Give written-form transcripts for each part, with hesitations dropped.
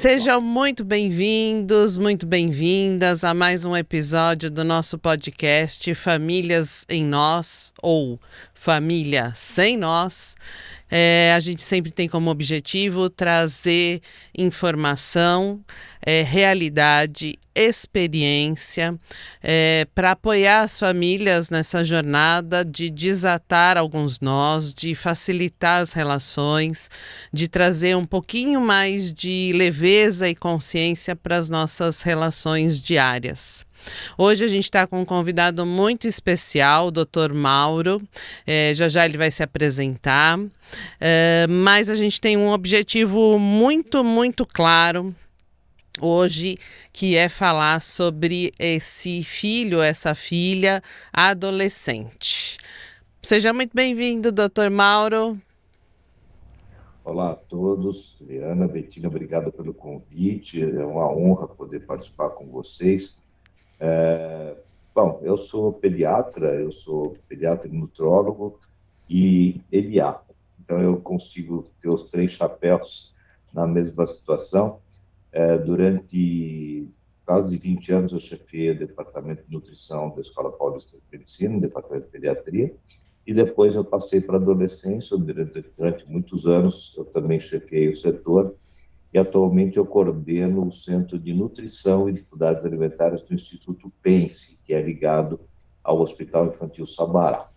Sejam muito bem-vindos, muito bem-vindas a mais um episódio do nosso podcast Famílias em Nós ou Família Sem Nós. A gente sempre tem como objetivo trazer informação, realidade, experiência, para apoiar as famílias nessa jornada de desatar alguns nós, de facilitar as relações, de trazer um pouquinho mais de leveza e consciência para as nossas relações diárias. Hoje a gente está com um convidado muito especial, o Dr. Mauro. Já ele vai se apresentar, mas a gente tem um objetivo muito, muito claro hoje, que é falar sobre esse filho, essa filha adolescente. Seja muito bem-vindo, Dr. Mauro. Olá a todos, Liana, Betina, obrigado pelo convite, é uma honra poder participar com vocês. Bom, eu sou pediatra e nutrólogo e pediatra, então eu consigo ter os três chapéus na mesma situação. Durante quase 20 anos eu chefiei o departamento de nutrição da Escola Paulista de Medicina, o departamento de pediatria, e depois eu passei para a adolescência. Durante muitos anos eu também chefiei o setor, e atualmente eu coordeno o Centro de Nutrição e Dificuldades Alimentares do Instituto Pense, que é ligado ao Hospital Infantil Sabará.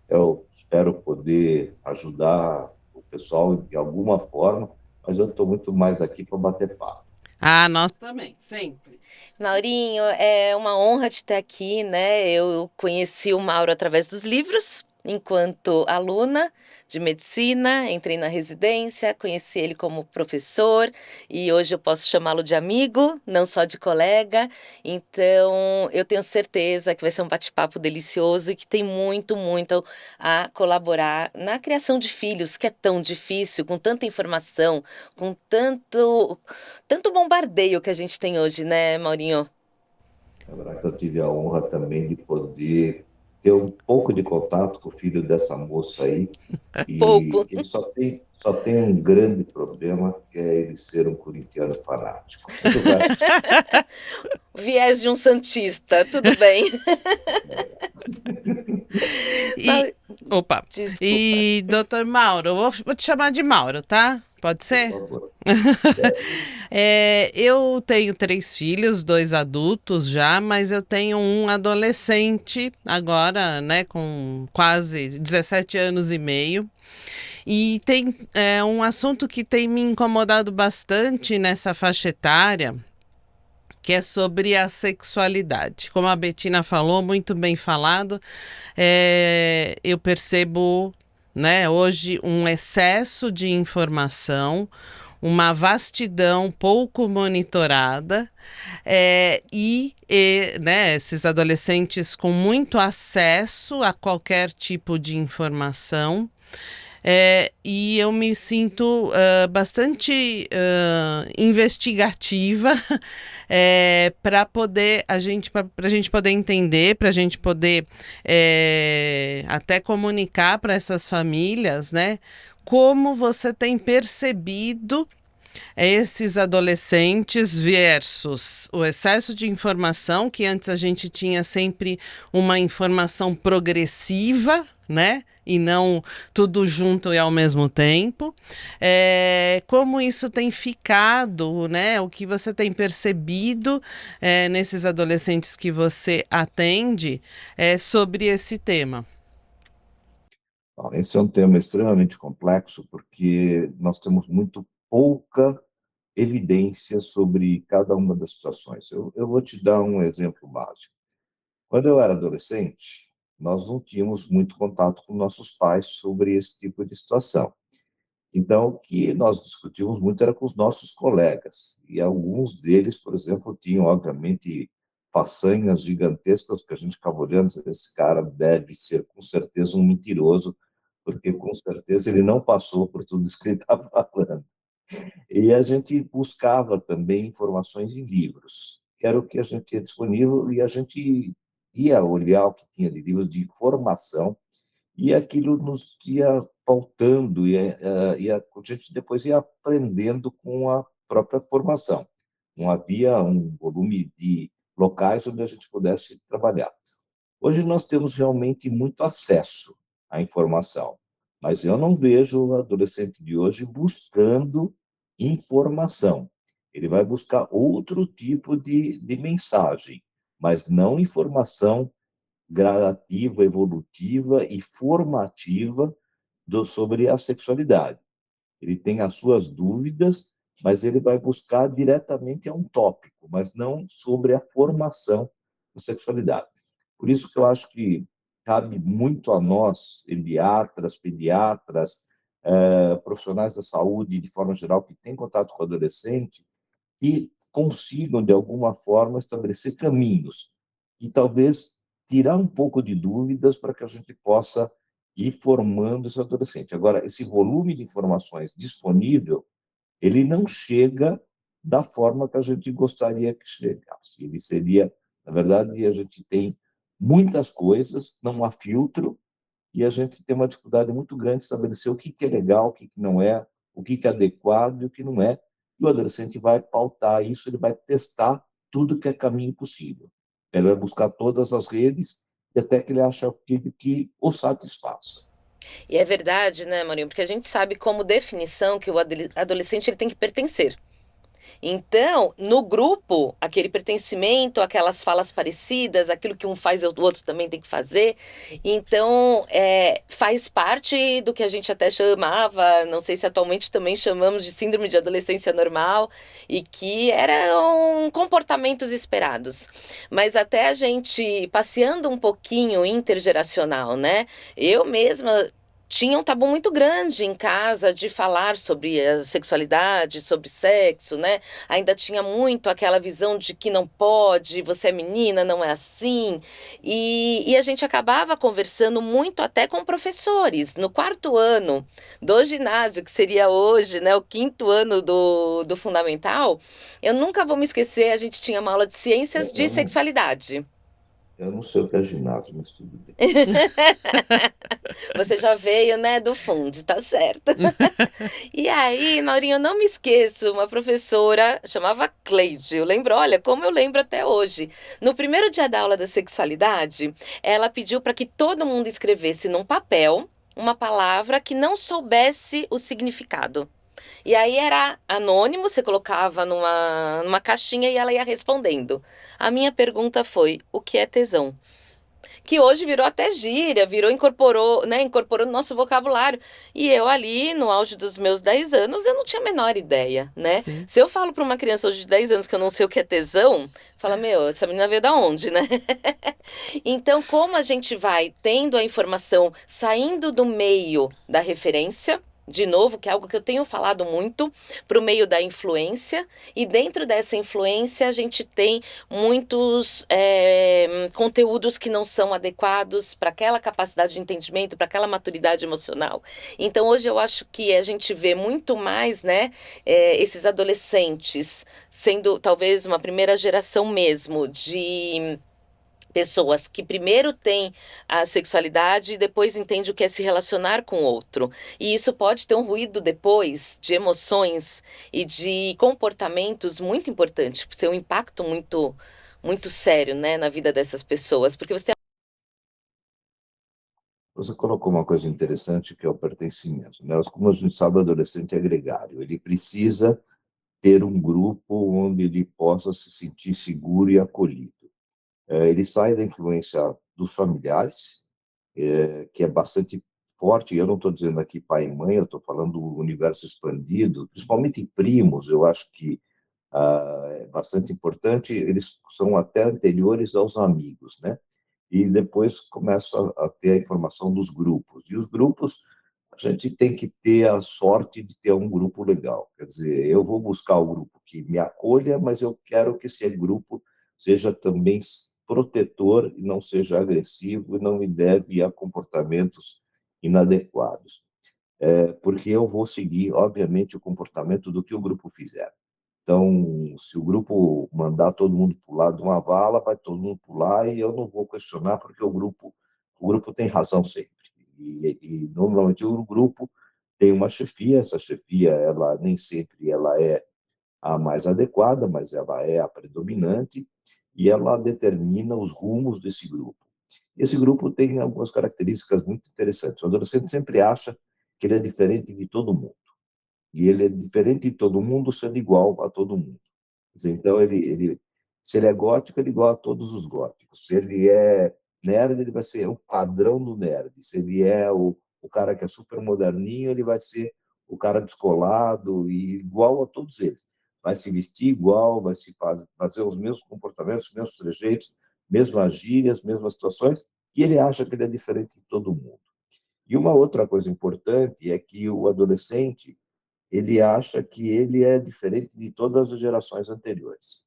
Eu espero poder ajudar o pessoal de alguma forma, mas eu estou muito mais aqui para bater papo. Ah, nós também, sempre. Maurinho, é uma honra te ter aqui, né? Eu conheci o Mauro através dos livros, enquanto aluna de medicina, entrei na residência, conheci ele como professor e hoje eu posso chamá-lo de amigo, não só de colega. Então, eu tenho certeza que vai ser um bate-papo delicioso e que tem muito, muito a colaborar na criação de filhos, que é tão difícil, com tanta informação, com tanto bombardeio que a gente tem hoje, né, Maurinho? É verdade que eu tive a honra também de poder ter um pouco de contato com o filho dessa moça aí, e Pouco. ele só tem um grande problema, que é ele ser um corintiano fanático. Viés de um santista, tudo bem. E, opa, Desculpa. e Dr. Mauro, vou te chamar de Mauro, tá? Pode Por ser? favor. Eu tenho 3 filhos, 2 adultos já, mas eu tenho um adolescente agora, né, com quase 17 anos e meio. E tem um assunto que tem me incomodado bastante nessa faixa etária, que é sobre a sexualidade. Como a Betina falou, muito bem falado, eu percebo, né, hoje um excesso de informação, uma vastidão pouco monitorada, né, esses adolescentes com muito acesso a qualquer tipo de informação. E eu me sinto bastante investigativa para poder para a gente poder entender, para a gente poder até comunicar para essas famílias, né? Como você tem percebido esses adolescentes versus o excesso de informação, que antes a gente tinha sempre uma informação progressiva, né? E não tudo junto e ao mesmo tempo. Como isso tem ficado, né? O que você tem percebido nesses adolescentes que você atende sobre esse tema? Bom, esse é um tema extremamente complexo, porque nós temos muito pouca evidência sobre cada uma das situações. Eu vou te dar um exemplo básico. Quando eu era adolescente, nós não tínhamos muito contato com nossos pais sobre esse tipo de situação. Então, o que nós discutimos muito era com os nossos colegas. E alguns deles, por exemplo, tinham, obviamente, façanhas gigantescas, que a gente ficava olhando, esse cara deve ser, com certeza, um mentiroso, porque, com certeza, ele não passou por tudo isso que ele está falando. E a gente buscava também informações em livros, que era o que a gente tinha disponível, e a gente ia olhar o que tinha de livros de informação, e aquilo nos ia pautando, e a gente depois ia aprendendo com a própria formação. Não havia um volume de locais onde a gente pudesse trabalhar. Hoje nós temos realmente muito acesso à informação, mas eu não vejo o adolescente de hoje buscando informação. Ele vai buscar outro tipo de mensagem, mas não informação gradativa, evolutiva e formativa sobre a sexualidade. Ele tem as suas dúvidas, mas ele vai buscar diretamente a um tópico, mas não sobre a formação da sexualidade. Por isso que eu acho que cabe muito a nós, pediatras, profissionais da saúde, de forma geral, que têm contato com o adolescente, e consigam, de alguma forma, estabelecer caminhos e talvez tirar um pouco de dúvidas para que a gente possa ir formando esse adolescente. Agora, esse volume de informações disponível, ele não chega da forma que a gente gostaria que chegasse. Ele seria, na verdade, a gente tem muitas coisas, não há filtro, e a gente tem uma dificuldade muito grande de estabelecer o que é legal, o que não é, o que é adequado e o que não é. E o adolescente vai pautar isso, ele vai testar tudo que é caminho possível. Ele vai buscar todas as redes e até que ele ache aquilo que o satisfaça. E é verdade, né, Maurinho? Porque a gente sabe como definição que o adolescente ele tem que pertencer. Então, no grupo, aquele pertencimento, aquelas falas parecidas, aquilo que um faz, o outro também tem que fazer. Então, faz parte do que a gente até chamava, não sei se atualmente também chamamos de síndrome de adolescência normal, e que eram comportamentos esperados. Mas até a gente passeando um pouquinho intergeracional, né? Eu mesma tinha um tabu muito grande em casa de falar sobre a sexualidade, sobre sexo, né? Ainda tinha muito aquela visão de que não pode, você é menina, não é assim. E a gente acabava conversando muito até com professores. No quarto ano do ginásio, que seria hoje, né, o quinto ano do fundamental, eu nunca vou me esquecer, a gente tinha uma aula de ciências de sexualidade. Eu não sei o que é ginásio, mas tudo bem. Você já veio, né, do fundo, tá certo. E aí, Naurinho, eu não me esqueço, uma professora chamava Cleide. Eu lembro, olha, como eu lembro até hoje. No primeiro dia da aula da sexualidade, ela pediu para que todo mundo escrevesse num papel uma palavra que não soubesse o significado. E aí era anônimo, você colocava numa caixinha e ela ia respondendo. A minha pergunta foi: o que é tesão? Que hoje virou até gíria, incorporou, né, incorporou no nosso vocabulário. E eu ali, no auge dos meus 10 anos, eu não tinha a menor ideia, né? Sim. Se eu falo para uma criança hoje de 10 anos que eu não sei o que é tesão, fala, meu, essa menina veio da onde, né? Então, como a gente vai tendo a informação saindo do meio da referência, de novo, que é algo que eu tenho falado muito, para o meio da influência, e dentro dessa influência a gente tem muitos conteúdos que não são adequados para aquela capacidade de entendimento, para aquela maturidade emocional. Então, hoje eu acho que a gente vê muito mais, né, esses adolescentes sendo talvez uma primeira geração mesmo de pessoas que primeiro têm a sexualidade e depois entendem o que é se relacionar com o outro. E isso pode ter um ruído depois de emoções e de comportamentos muito importante, ser um impacto muito, muito sério, né, na vida dessas pessoas. Porque você tem... Você colocou uma coisa interessante que é o pertencimento, né? Como a gente sabe, o adolescente é gregário. Ele precisa ter um grupo onde ele possa se sentir seguro e acolhido. Ele sai da influência dos familiares, que é bastante forte. Eu não estou dizendo aqui pai e mãe, eu estou falando do universo expandido, principalmente primos. Eu acho que é bastante importante. Eles são até anteriores aos amigos, né? E depois começa a ter a informação dos grupos. E os grupos, a gente tem que ter a sorte de ter um grupo legal. Quer dizer, eu vou buscar o grupo que me acolha, mas eu quero que esse grupo seja também protetor e não seja agressivo e não me leve a comportamentos inadequados. Porque eu vou seguir, obviamente, o comportamento do que o grupo fizer. Então, se o grupo mandar todo mundo pular de uma vala, vai todo mundo pular e eu não vou questionar porque o grupo tem razão sempre. E normalmente o grupo tem uma chefia, essa chefia ela nem sempre ela é a mais adequada, mas ela é a predominante e ela determina os rumos desse grupo. Esse grupo tem algumas características muito interessantes. O adolescente sempre acha que ele é diferente de todo mundo. E ele é diferente de todo mundo, sendo igual a todo mundo. Então, se ele é gótico, ele é igual a todos os góticos. Se ele é nerd, ele vai ser o padrão do nerd. Se ele é o cara que é super moderninho, ele vai ser o cara descolado e igual a todos eles. Vai se vestir igual, vai se fazer os mesmos comportamentos, os mesmos trejeitos, mesmas gírias, mesmas situações, e ele acha que ele é diferente de todo mundo. E uma outra coisa importante é que o adolescente ele acha que ele é diferente de todas as gerações anteriores.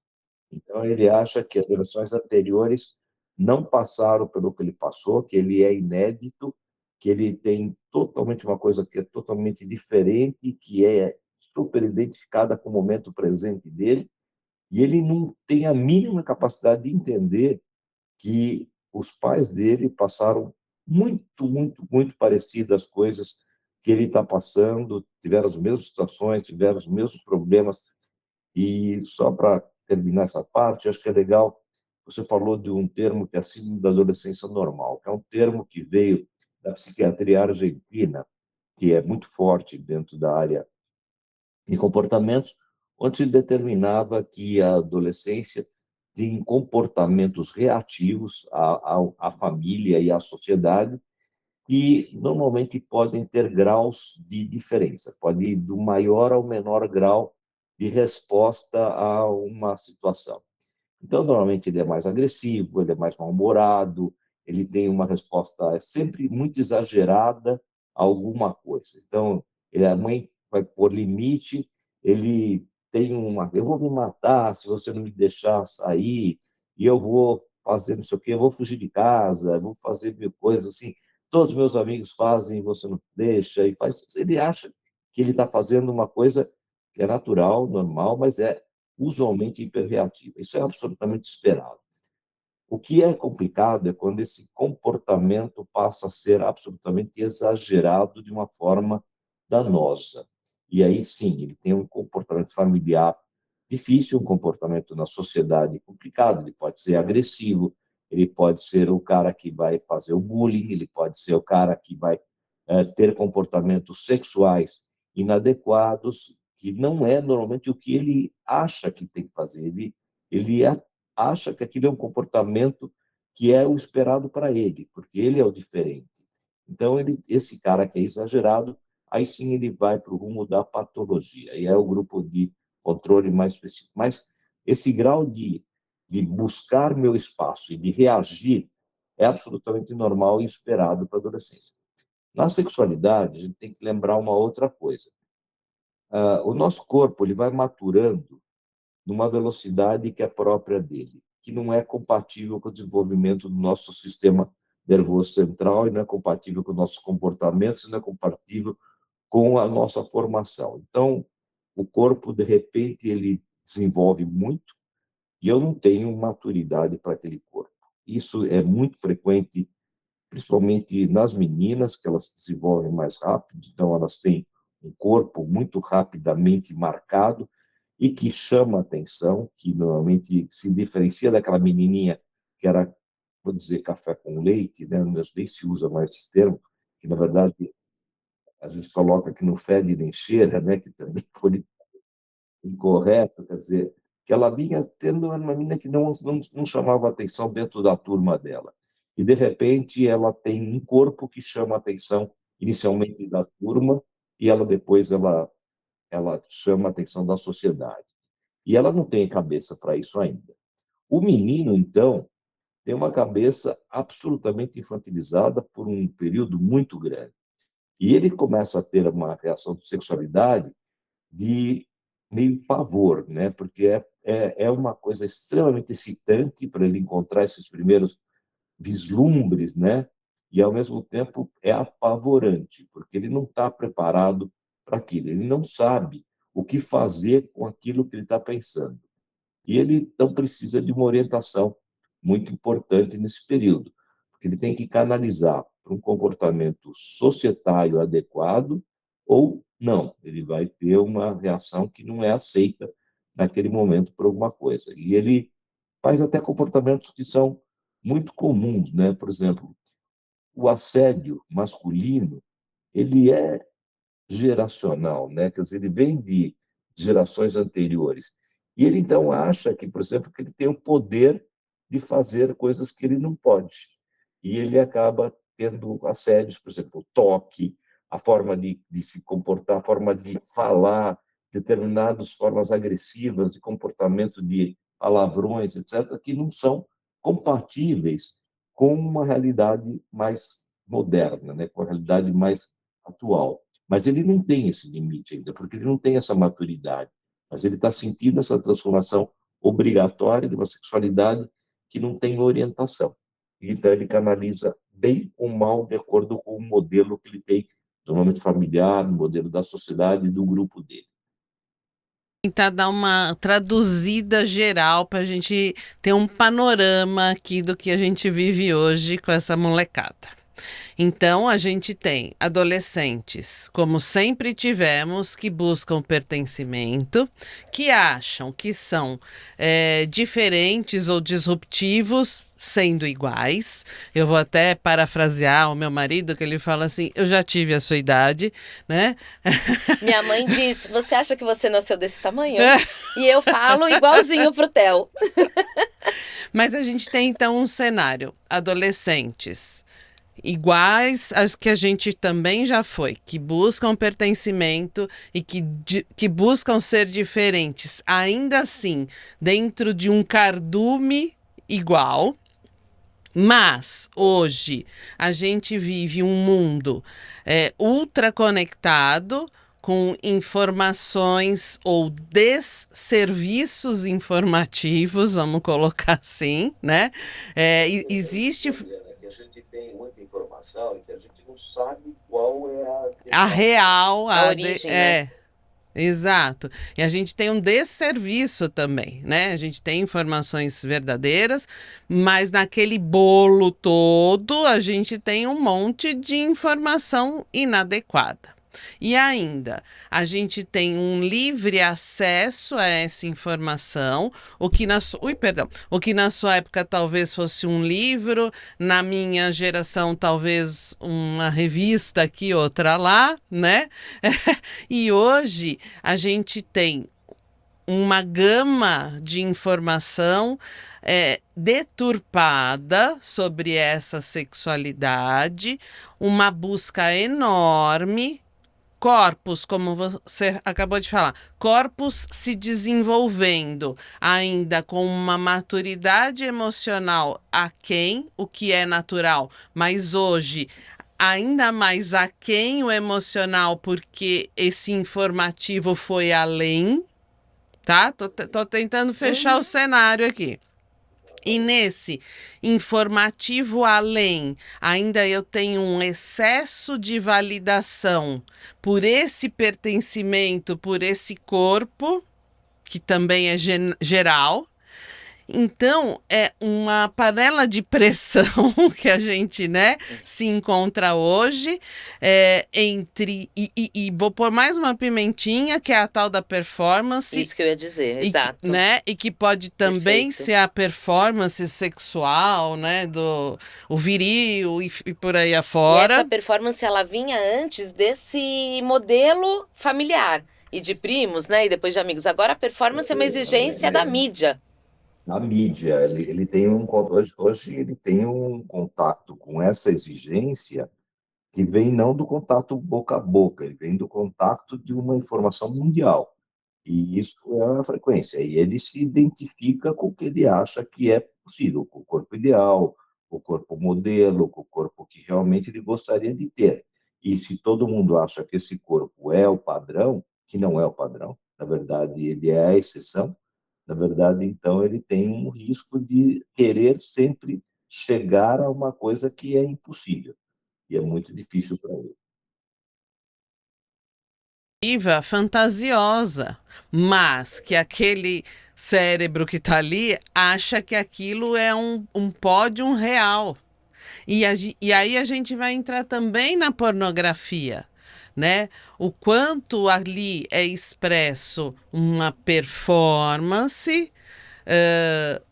Então, ele acha que as gerações anteriores não passaram pelo que ele passou, que ele é inédito, que ele tem totalmente uma coisa que é totalmente diferente, que é super identificada com o momento presente dele, e ele não tem a mínima capacidade de entender que os pais dele passaram muito, muito, muito parecidas coisas que ele está passando, tiveram as mesmas situações, tiveram os mesmos problemas. E só para terminar essa parte, acho que é legal, você falou de um termo que é a síndrome da adolescência normal, que é um termo que veio da psiquiatria argentina, que é muito forte dentro da área de comportamentos, onde se determinava que a adolescência tem comportamentos reativos à família e à sociedade, que normalmente podem ter graus de diferença, pode ir do maior ao menor grau de resposta a uma situação. Então, normalmente, ele é mais agressivo, ele é mais mal-humorado, ele tem uma resposta sempre muito exagerada a alguma coisa. Então, a mãe vai pôr limite, ele tem uma. Eu vou me matar se você não me deixar sair, e eu vou fazer não sei o quê, eu vou fugir de casa, eu vou fazer mil coisas assim. Todos os meus amigos fazem, você não deixa, e faz. Ele acha que ele está fazendo uma coisa que é natural, normal, mas é usualmente hiperreativa. Isso é absolutamente esperado. O que é complicado é quando esse comportamento passa a ser absolutamente exagerado de uma forma danosa. E aí sim, ele tem um comportamento familiar difícil, um comportamento na sociedade complicado, ele pode ser agressivo, ele pode ser o cara que vai fazer o bullying, ele pode ser o cara que vai ter comportamentos sexuais inadequados, que não é normalmente o que ele acha que tem que fazer. Ele acha que aquilo é um comportamento que é o esperado para ele, porque ele é o diferente. Então, esse cara que é exagerado, aí sim ele vai para o rumo da patologia, e é o grupo de controle mais específico. Mas esse grau de buscar meu espaço e de reagir é absolutamente normal e esperado para a adolescência. Na sexualidade, a gente tem que lembrar uma outra coisa. O nosso corpo ele vai maturando numa velocidade que é própria dele, que não é compatível com o desenvolvimento do nosso sistema nervoso central, e não é compatível com nossos comportamentos, e não é compatível com a nossa formação. Então, o corpo, de repente, ele desenvolve muito e eu não tenho maturidade para aquele corpo. Isso é muito frequente, principalmente nas meninas, que elas se desenvolvem mais rápido, então elas têm um corpo muito rapidamente marcado e que chama atenção, que normalmente se diferencia daquela menininha que era, vou dizer, café com leite, né? Nem se usa mais esse termo, que na verdade a gente coloca que não fede nem cheira, né? Que também foi incorreto, quer dizer, que ela vinha tendo uma menina que não chamava atenção dentro da turma dela. E, de repente, ela tem um corpo que chama atenção inicialmente da turma e ela depois ela chama a atenção da sociedade. E ela não tem cabeça para isso ainda. O menino, então, tem uma cabeça absolutamente infantilizada por um período muito grande. E ele começa a ter uma reação de sexualidade de meio pavor, né? Porque é uma coisa extremamente excitante para ele encontrar esses primeiros vislumbres, né? E, ao mesmo tempo, é apavorante, porque ele não está preparado para aquilo, ele não sabe o que fazer com aquilo que ele está pensando. E ele, então, precisa de uma orientação muito importante nesse período, porque ele tem que canalizar para um comportamento societário adequado ou não. Ele vai ter uma reação que não é aceita naquele momento por alguma coisa. E ele faz até comportamentos que são muito comuns, né? Por exemplo, o assédio masculino, ele é geracional, né? Quer dizer, ele vem de gerações anteriores. E ele então acha que, por exemplo, que ele tem o poder de fazer coisas que ele não pode. E ele acaba tendo assédios, por exemplo, o toque, a forma de se comportar, a forma de falar, determinadas formas agressivas de comportamento de palavrões, etc., que não são compatíveis com uma realidade mais moderna, né? Com a realidade mais atual. Mas ele não tem esse limite ainda, porque ele não tem essa maturidade. Mas ele está sentindo essa transformação obrigatória de uma sexualidade que não tem orientação. Então, ele canaliza bem ou mal de acordo com o modelo que ele tem, normalmente familiar, o modelo da sociedade e do grupo dele. Tentar dar uma traduzida geral para a gente ter um panorama aqui do que a gente vive hoje com essa molecada. Então, a gente tem adolescentes, como sempre tivemos, que buscam pertencimento, que acham que são diferentes ou disruptivos, sendo iguais. Eu vou até parafrasear o meu marido, que ele fala assim: eu já tive a sua idade, né? Minha mãe disse: você acha que você nasceu desse tamanho? E eu falo igualzinho pro Theo. Mas a gente tem então um cenário: adolescentes iguais às que a gente também já foi, que buscam pertencimento e que buscam ser diferentes, ainda assim, dentro de um cardume igual. Mas hoje a gente vive um mundo ultra conectado, com informações ou desserviços informativos, vamos colocar assim, né? Existe que a gente tem muita informação e que a gente não sabe qual é a real, A origem, né? Exato. E a gente tem um desserviço também, né? A gente tem informações verdadeiras, mas naquele bolo todo a gente tem um monte de informação inadequada. E ainda, a gente tem um livre acesso a essa informação, o que na sua época talvez fosse um livro, na minha geração talvez uma revista aqui, outra lá, né? E hoje a gente tem uma gama de informação deturpada sobre essa sexualidade, uma busca enorme. Corpos, como você acabou de falar, corpos se desenvolvendo, ainda com uma maturidade emocional aquém, o que é natural, mas hoje ainda mais aquém o emocional, porque esse informativo foi além, tá? Tô tentando fechar o cenário aqui. E nesse informativo além, ainda eu tenho um excesso de validação por esse pertencimento, por esse corpo, que também é geral. Então, é uma panela de pressão que a gente, né, se encontra hoje, entre. E vou pôr mais uma pimentinha, que é a tal da performance. Isso que eu ia dizer, exato. Né, e que pode também Perfeito. ser a performance sexual, né, o viril e por aí E afora. essa performance, ela vinha antes desse modelo familiar e de primos, né, e depois de amigos. Agora a performance é uma exigência da mídia. A mídia, ele tem hoje ele tem um contato com essa exigência que vem não do contato boca a boca, ele vem do contato de uma informação mundial. E isso é a frequência. E ele se identifica com o que ele acha que é possível, com o corpo ideal, com o corpo modelo, com o corpo que realmente ele gostaria de ter. E se todo mundo acha que esse corpo é o padrão, que não é o padrão, na verdade ele é a exceção, na verdade, então, ele tem um risco de querer sempre chegar a uma coisa que é impossível. E é muito difícil para ele. Fantasiosa, mas que aquele cérebro que está ali acha que aquilo é um pódio real. E aí a gente vai entrar também na pornografia. né? O quanto ali é expresso uma performance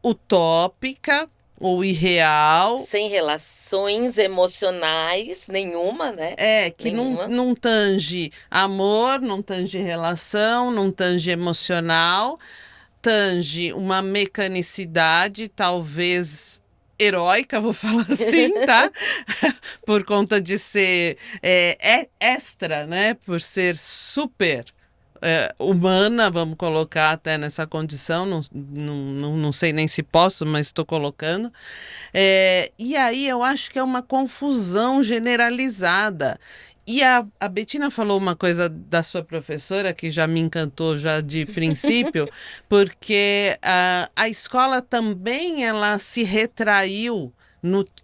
utópica ou irreal, Sem relações emocionais nenhuma, né? que não, Nenhuma. não tange amor, não tange relação, não tange emocional, tange uma mecanicidade, talvez heróica, vou falar assim, tá? Por conta de ser extra, né? Por ser super humana, vamos colocar até nessa condição, não sei nem se posso, mas estou colocando. E aí eu acho que é uma confusão generalizada. E a Betina falou uma coisa da sua professora que já me encantou já de princípio, porque a escola também ela se retraiu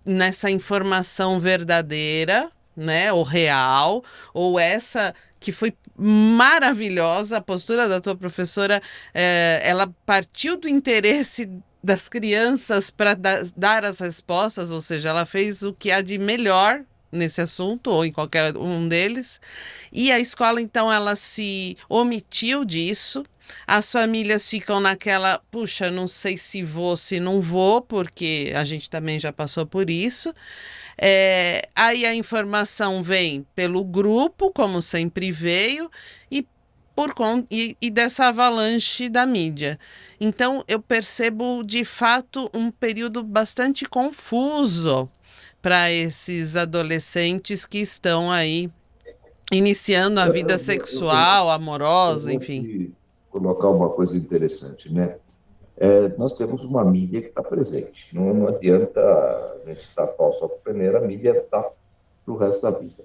nessa informação verdadeira, né, ou real, ou essa que foi maravilhosa, a postura da tua professora, ela partiu do interesse das crianças para dar as respostas, ou seja, ela fez o que há de melhor nesse assunto ou em qualquer um deles. E a escola, então, ela se omitiu disso. As famílias ficam naquela, puxa, não sei se vou, se não vou, porque a gente também já passou por isso. Aí a informação vem pelo grupo, como sempre veio, e por conta e dessa avalanche da mídia. Então eu percebo de fato um período bastante confuso para esses adolescentes que estão aí iniciando a Eu, vida eu, eu, sexual, eu amorosa, vou enfim. te colocar uma coisa interessante, né? Nós temos uma mídia que está presente. Não adianta a gente tapar o sol com a peneira, a mídia está para o resto da vida.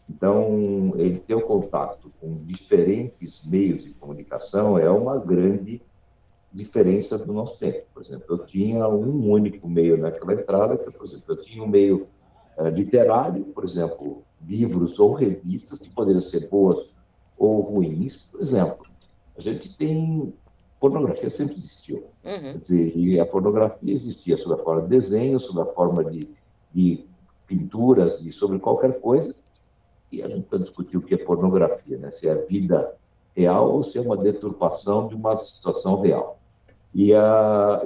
Então, ele ter o contato com diferentes meios de comunicação é uma grande diferença do nosso tempo. Por exemplo, eu tinha um único meio naquela entrada, que, por exemplo, eu tinha um meio literário, por exemplo, livros ou revistas que poderiam ser boas ou ruins. Por exemplo, a gente tem pornografia sempre existiu. Quer dizer, e a pornografia existia sob a forma de desenho, sob a forma de pinturas, sobre qualquer coisa. E a gente pode discutir o que é pornografia, né? Se é vida real ou se é uma deturpação de uma situação real. E a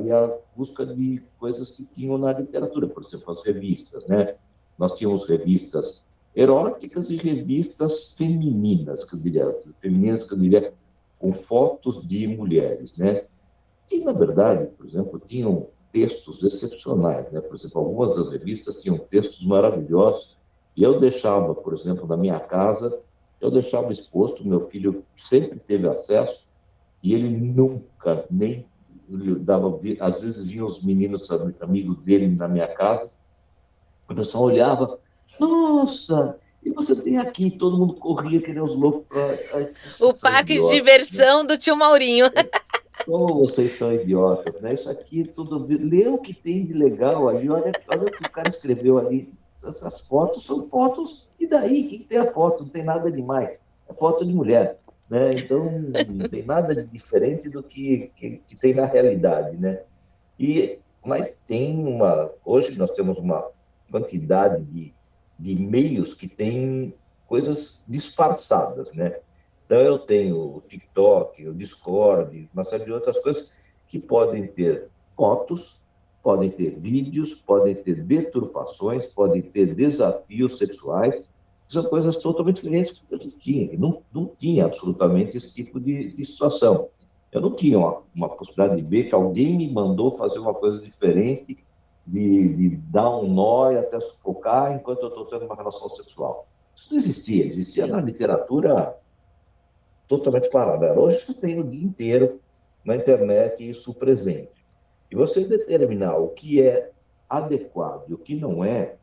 busca de coisas que tinham na literatura, por exemplo, as revistas, né? Nós tínhamos revistas eróticas e revistas femininas, que eu diria, com fotos de mulheres, né? E, na verdade, por exemplo, tinham textos excepcionais, né? Por exemplo, algumas das revistas tinham textos maravilhosos, e eu deixava, por exemplo, na minha casa, eu deixava exposto, meu filho sempre teve acesso, e ele nunca nem dava, às vezes vinham os meninos amigos dele na minha casa, o pessoal olhava, nossa, e você tem aqui, todo mundo corria que nem os loucos para, O vocês são parque de idiotas, né? diversão do tio Maurinho. Como vocês são idiotas, né? Isso aqui tudo. Lê o que tem de legal ali. Olha o que o cara escreveu ali. Essas fotos são fotos. E daí? O que tem a foto? Não tem nada demais. É foto de mulher. Né? Então, não tem nada de diferente do que tem na realidade. Né? Mas tem uma. Hoje nós temos uma quantidade de meios que têm coisas disfarçadas. Né? Então, eu tenho o TikTok, o Discord, uma série de outras coisas que podem ter fotos, podem ter vídeos, podem ter deturpações, podem ter desafios sexuais, que são coisas totalmente diferentes do que a gente tinha. Não tinha absolutamente esse tipo de situação. Eu não tinha uma possibilidade de ver que alguém me mandou fazer uma coisa diferente, de dar um nó e até sufocar enquanto eu estou tendo uma relação sexual. Isso não existia. Existia na Sim. literatura totalmente paralela. Hoje você tem o dia inteiro na internet isso presente. E você determinar o que é adequado e o que não é,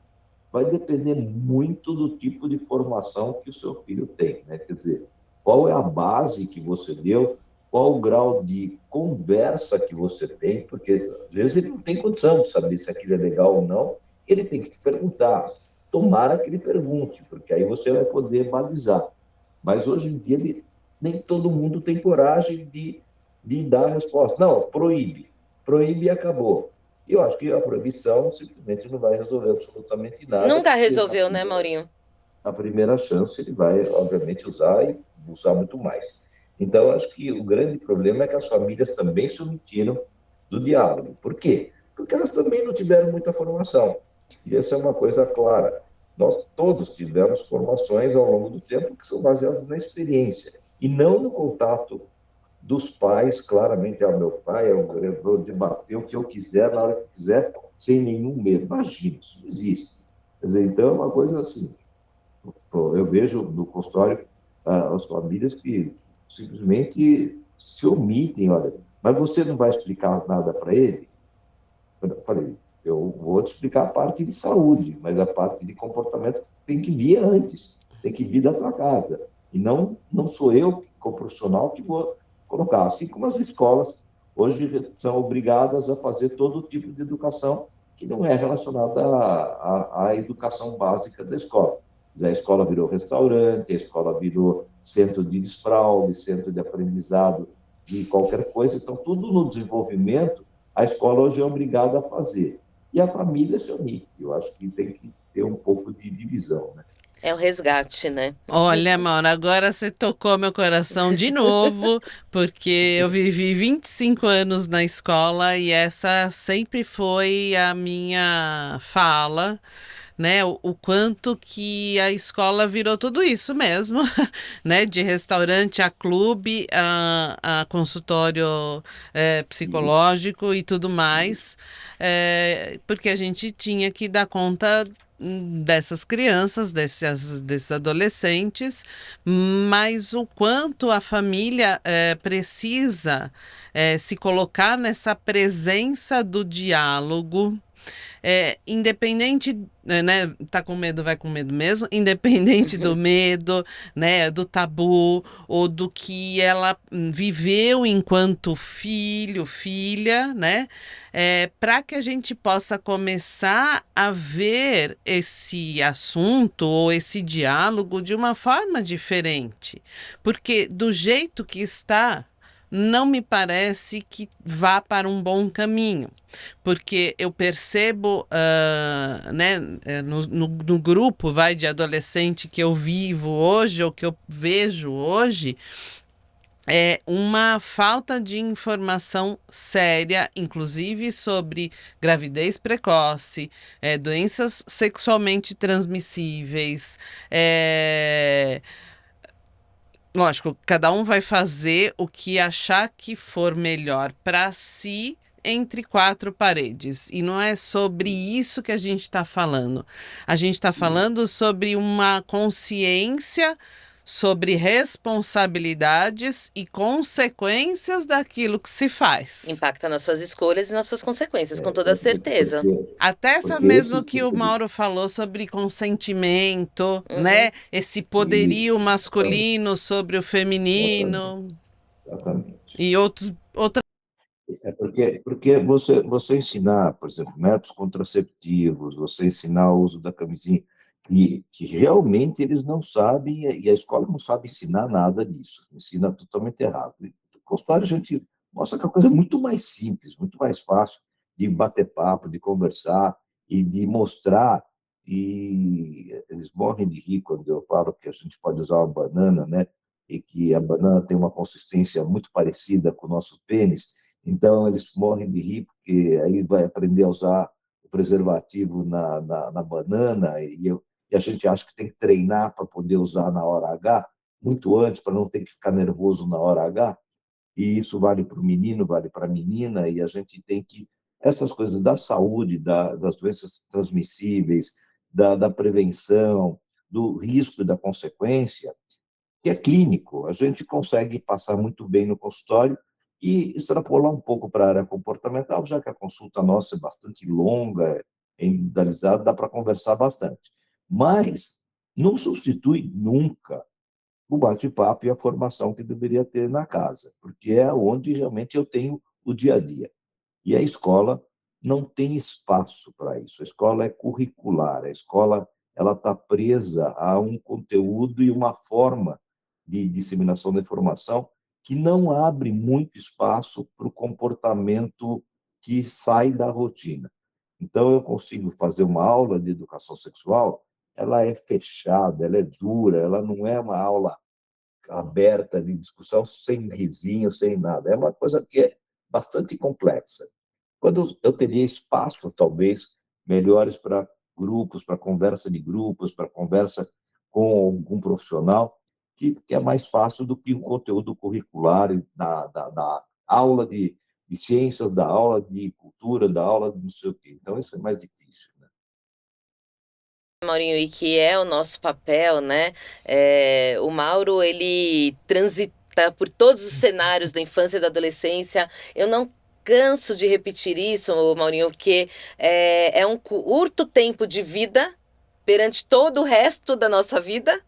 vai depender muito do tipo de formação que o seu filho tem, né? Quer dizer, qual é a base que você deu, qual o grau de conversa que você tem, porque às vezes ele não tem condição de saber se aquilo é legal ou não, ele tem que te perguntar. Tomara que ele pergunte, porque aí você vai poder balizar. Mas hoje em dia nem todo mundo tem coragem de dar a resposta. Não, proíbe. Proíbe e acabou. E eu acho que a proibição simplesmente não vai resolver absolutamente nada, Nunca porque na resolveu, né, conversa. Maurinho? a primeira chance ele vai, obviamente, usar e usar muito mais. Então, eu acho que o grande problema é que as famílias também se omitiram do diálogo. Por quê? Porque elas também não tiveram muita formação. E essa é uma coisa clara. Nós todos tivemos formações ao longo do tempo que são baseadas na experiência e não no contato dos pais, claramente, meu pai, eu vou debater o que eu quiser, na hora que quiser, sem nenhum medo. Imagina, isso não existe. Quer dizer, então é uma coisa assim, eu vejo no consultório as famílias que simplesmente se omitem, olha, mas você não vai explicar nada para ele? Eu falei, eu vou te explicar a parte de saúde, mas a parte de comportamento tem que vir antes, tem que vir da tua casa. E não sou eu, como profissional, que vou colocar. Assim como as escolas hoje são obrigadas a fazer todo tipo de educação que não é relacionada à educação básica da escola. A escola virou restaurante, a escola virou centro de desfraude, centro de aprendizado de qualquer coisa. Então, tudo no desenvolvimento a escola hoje é obrigada a fazer. E a família se omite. Eu acho que tem que ter um pouco de divisão, né? É o resgate, né? Olha, Mauro, agora você tocou meu coração de novo, porque eu vivi 25 anos na escola e essa sempre foi a minha fala, né? O quanto que a escola virou tudo isso mesmo, né? De restaurante a clube, a consultório E, psicológico e tudo mais, porque a gente tinha que dar conta dessas crianças, desses adolescentes, mas o quanto a família precisa se colocar nessa presença do diálogo, independente, né, tá com medo, vai com medo mesmo, independente do medo, né, do tabu ou do que ela viveu enquanto filho, filha, né, para que a gente possa começar a ver esse assunto ou esse diálogo de uma forma diferente, porque do jeito que está, não me parece que vá para um bom caminho, porque eu percebo, né, no grupo vai de adolescente que eu vivo hoje ou que eu vejo hoje, uma falta de informação séria, inclusive sobre gravidez precoce, doenças sexualmente transmissíveis. Lógico, cada um vai fazer o que achar que for melhor para si entre quatro paredes. E não é sobre isso que a gente está falando. A gente está falando sobre uma consciência, sobre responsabilidades e consequências daquilo que se faz. Impacta nas suas escolhas e nas suas consequências, com toda certeza. Até essa porque mesmo esse que o tipo de. Mauro falou sobre consentimento, né? Uhum. Esse poderio Isso, masculino sobre o exatamente, feminino exatamente. e outras. Porque você ensinar, por exemplo, métodos contraceptivos, você ensinar o uso da camisinha, que realmente eles não sabem, e a escola não sabe ensinar nada disso, ensina totalmente errado. E no consultório a gente mostra que é uma coisa muito mais simples, muito mais fácil de bater papo, de conversar e de mostrar. E eles morrem de rir quando eu falo que a gente pode usar uma banana, né? E que a banana tem uma consistência muito parecida com o nosso pênis, então, eles morrem de rir, porque aí vai aprender a usar o preservativo na banana, e a gente acha que tem que treinar para poder usar na hora H, muito antes, para não ter que ficar nervoso na hora H. E isso vale para o menino, vale para a menina, e a gente tem que. Essas coisas da saúde, das doenças transmissíveis, da prevenção, do risco e da consequência, que é clínico, a gente consegue passar muito bem no consultório e extrapolar um pouco para a área comportamental, já que a consulta nossa é bastante longa, é individualizada, dá para conversar bastante. Mas não substitui nunca o bate-papo e a formação que deveria ter na casa, porque é onde realmente eu tenho o dia a dia. E a escola não tem espaço para isso. A escola é curricular, a escola ela está presa a um conteúdo e uma forma de disseminação da informação que não abre muito espaço para o comportamento que sai da rotina. Então, eu consigo fazer uma aula de educação sexual ela é fechada, ela é dura, ela não é uma aula aberta de discussão sem risinho, sem nada. É uma coisa que é bastante complexa. Quando eu teria espaço, talvez, melhores para grupos, para conversa de grupos, para conversa com algum profissional, que é mais fácil do que o conteúdo curricular da aula de ciências, da aula de cultura, da aula de não sei o quê. Então, isso é mais difícil. Né? Maurinho, e que é o nosso papel, né? O Mauro, ele transita por todos os cenários da infância e da adolescência. Eu não canso de repetir isso, Maurinho, porque é um curto tempo de vida perante todo o resto da nossa vida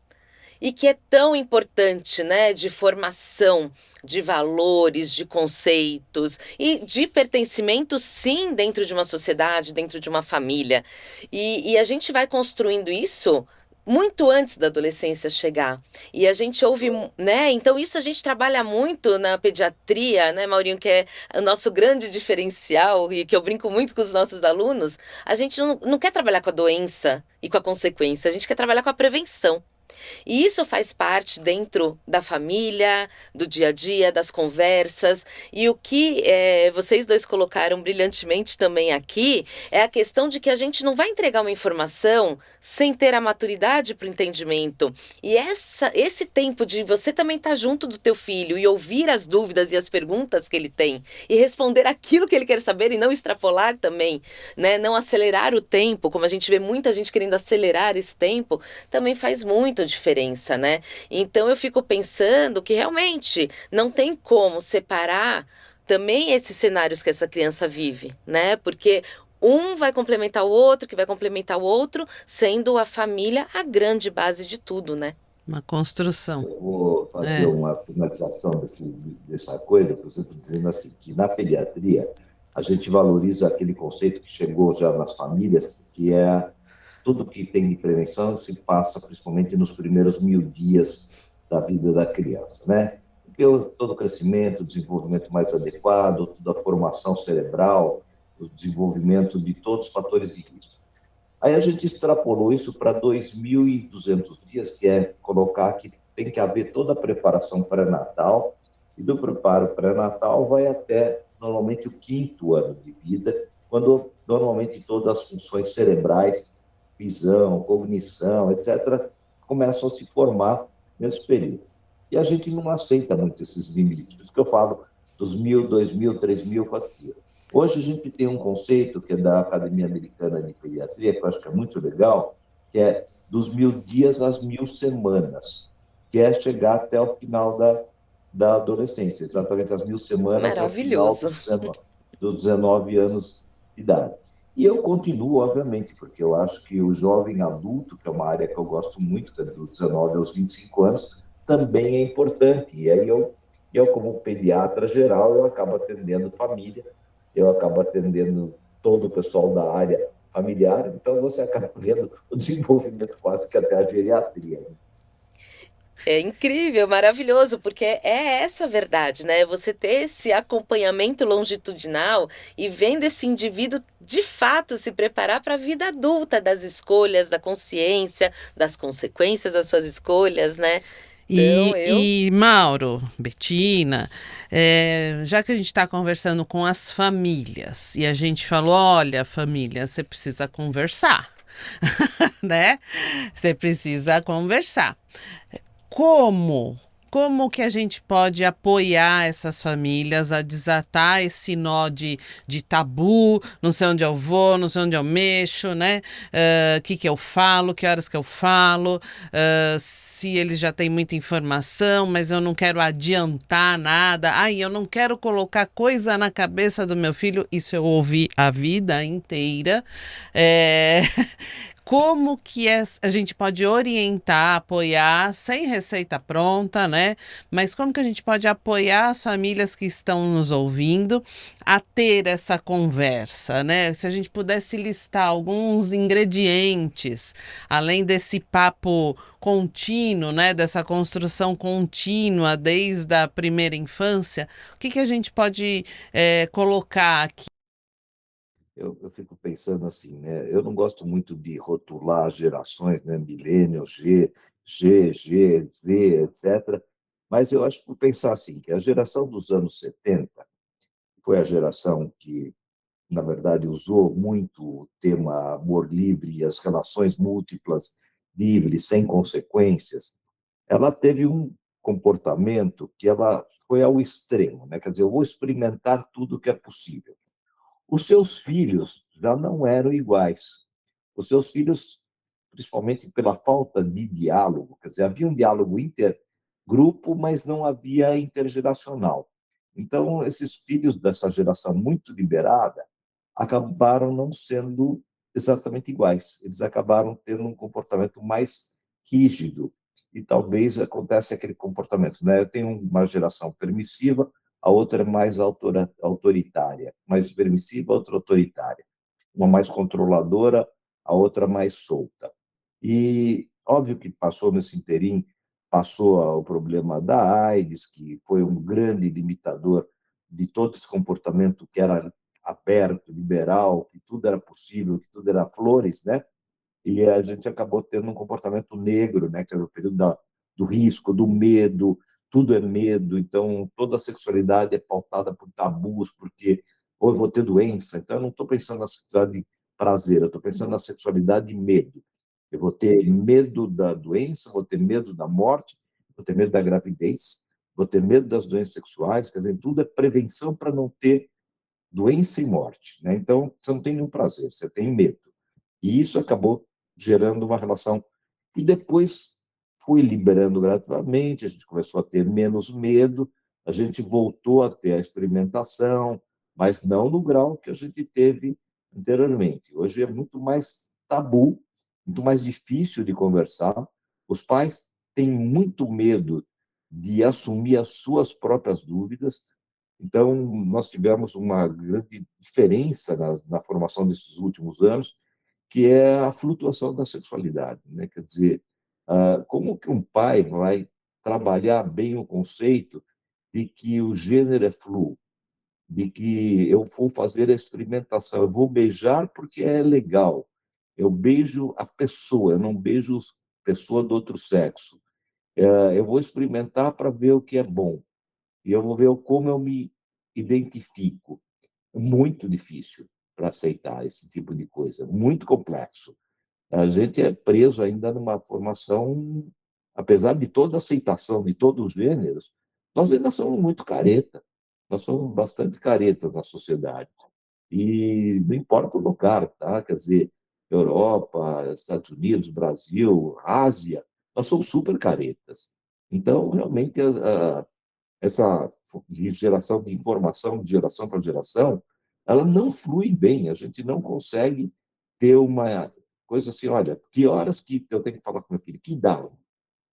e que é tão importante, né, de formação, de valores, de conceitos e de pertencimento, sim, dentro de uma sociedade, dentro de uma família. E a gente vai construindo isso muito antes da adolescência chegar. E a gente ouve, né? Então, isso a gente trabalha muito na pediatria, né, Maurinho, que é o nosso grande diferencial e que eu brinco muito com os nossos alunos. A gente não quer trabalhar com a doença e com a consequência, a gente quer trabalhar com a prevenção. E isso faz parte dentro da família, do dia a dia, das conversas. E o que vocês dois colocaram brilhantemente também aqui é a questão de que a gente não vai entregar uma informação sem ter a maturidade para o entendimento. E esse tempo de você também estar junto do teu filho e ouvir as dúvidas e as perguntas que ele tem e responder aquilo que ele quer saber e não extrapolar também, né? Não acelerar o tempo, como a gente vê muita gente querendo acelerar esse tempo, também faz muito diferença, né? Então eu fico pensando que realmente não tem como separar também esses cenários que essa criança vive, né? Porque um vai complementar o outro, que vai complementar o outro, sendo a família a grande base de tudo, né? Uma construção. Eu vou fazer É. uma finalização dessa coisa, por exemplo, dizendo assim, que na pediatria a gente valoriza aquele conceito que chegou já nas famílias, que é tudo que tem de prevenção se passa principalmente nos primeiros 1000 dias da vida da criança, né? Porque todo o crescimento, o desenvolvimento mais adequado, toda a formação cerebral, o desenvolvimento de todos os fatores de risco. Aí a gente extrapolou isso para 2.200 dias, que é colocar que tem que haver toda a preparação pré-natal, e do preparo pré-natal vai até, normalmente, o 5º ano de vida, quando normalmente todas as funções cerebrais, visão, cognição, etc., começam a se formar nesse período. E a gente não aceita muito esses limites, por isso que eu falo dos 1.000, 2.000, 3.000, 4.000. Hoje a gente tem um conceito que é da Academia Americana de Pediatria, que eu acho que é muito legal, que é dos 1000 dias às 1000 semanas, que é chegar até o final da adolescência, exatamente as 1000 semanas ao final Maravilhoso. dos 19 anos de idade. E eu continuo, obviamente, porque eu acho que o jovem adulto, que é uma área que eu gosto muito, que é dos 19 aos 25 anos, também é importante. E aí eu como pediatra geral, eu acabo atendendo família, eu acabo atendendo todo o pessoal da área familiar, então você acaba vendo o desenvolvimento quase que até a geriatria. Né? É incrível, maravilhoso, porque é essa a verdade, né? Você ter esse acompanhamento longitudinal e vendo esse indivíduo de fato se preparar para a vida adulta, das escolhas, da consciência, das consequências das suas escolhas, né? Então, E Mauro, Betina, já que a gente está conversando com as famílias e a gente falou, olha, família, você precisa conversar, né? Você precisa conversar. Como? Como que a gente pode apoiar essas famílias a desatar esse nó de tabu, não sei onde eu vou, não sei onde eu mexo, né? Que eu falo, que horas que eu falo, se eles já têm muita informação, mas eu não quero adiantar nada. Ai, eu não quero colocar coisa na cabeça do meu filho, isso eu ouvi a vida inteira. Como que a gente pode orientar, apoiar, sem receita pronta, né? Mas como que a gente pode apoiar as famílias que estão nos ouvindo a ter essa conversa, né? Se a gente pudesse listar alguns ingredientes, além desse papo contínuo, né? Dessa construção contínua desde a primeira infância, o que a gente pode colocar aqui? Eu fico pensando assim, né? Eu não gosto muito de rotular gerações, né? Milênio, Z, etc. Mas eu acho que pensar assim, que a geração dos anos 70 foi a geração que, na verdade, usou muito o tema amor livre e as relações múltiplas, livres, sem consequências. Ela teve um comportamento que ela foi ao extremo, né? Quer dizer, eu vou experimentar tudo que é possível. Os seus filhos já não eram iguais. Os seus filhos, principalmente pela falta de diálogo, quer dizer, havia um diálogo intergrupo, mas não havia intergeracional. Então, esses filhos dessa geração muito liberada acabaram não sendo exatamente iguais. Eles acabaram tendo um comportamento mais rígido e talvez acontece aquele comportamento, né? Eu tenho uma geração permissiva, a outra é mais autoritária, mais permissiva, a outra autoritária. Uma mais controladora, a outra mais solta. E óbvio que passou nesse interim, passou o problema da AIDS, que foi um grande limitador de todo esse comportamento que era aberto, liberal, que tudo era possível, que tudo era flores, né? E a gente acabou tendo um comportamento negro, né? Que era o período do risco, do medo, tudo é medo, então toda a sexualidade é pautada por tabus, porque ou eu vou ter doença, então eu não estou pensando na sexualidade de prazer, eu estou pensando na sexualidade de medo. Eu vou ter medo da doença, vou ter medo da morte, vou ter medo da gravidez, vou ter medo das doenças sexuais, quer dizer, tudo é prevenção para não ter doença e morte, né? Então, você não tem nenhum prazer, você tem medo. E isso acabou gerando uma relação. E depois foi liberando gradativamente, a gente começou a ter menos medo, a gente voltou a ter a experimentação, mas não no grau que a gente teve anteriormente. Hoje é muito mais tabu, muito mais difícil de conversar. Os pais têm muito medo de assumir as suas próprias dúvidas. Então, nós tivemos uma grande diferença na formação desses últimos anos, que é a flutuação da sexualidade, né? Quer dizer, como que um pai vai trabalhar bem o conceito de que o gênero é fluo, de que eu vou fazer a experimentação, eu vou beijar porque é legal, eu beijo a pessoa, eu não beijo a pessoa do outro sexo, eu vou experimentar para ver o que é bom, e eu vou ver como eu me identifico. Muito difícil para aceitar esse tipo de coisa, muito complexo. A gente é preso ainda numa formação, apesar de toda a aceitação de todos os gêneros, nós ainda somos muito careta. Nós somos bastante caretas na sociedade. E não importa o lugar, tá? Quer dizer, Europa, Estados Unidos, Brasil, Ásia, nós somos super caretas. Então, realmente, essa geração de informação de geração para geração, ela não flui bem, a gente não consegue ter uma coisa assim, olha, que horas que eu tenho que falar com meu filho, que idade,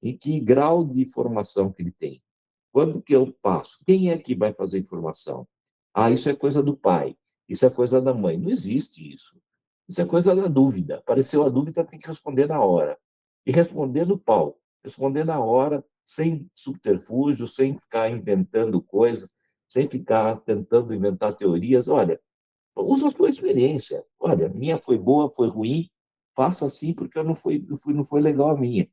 em que grau de formação que ele tem, quando que eu passo, quem é que vai fazer a informação? Ah, isso é coisa do pai, isso é coisa da mãe. Não existe isso. Isso é coisa da dúvida. Apareceu a dúvida, tem que responder na hora. E responder no pau. Responder na hora, sem subterfúgio, sem ficar inventando coisas, sem ficar tentando inventar teorias. Olha, usa a sua experiência. Olha, minha foi boa, foi ruim, faça assim porque eu não foi legal a minha.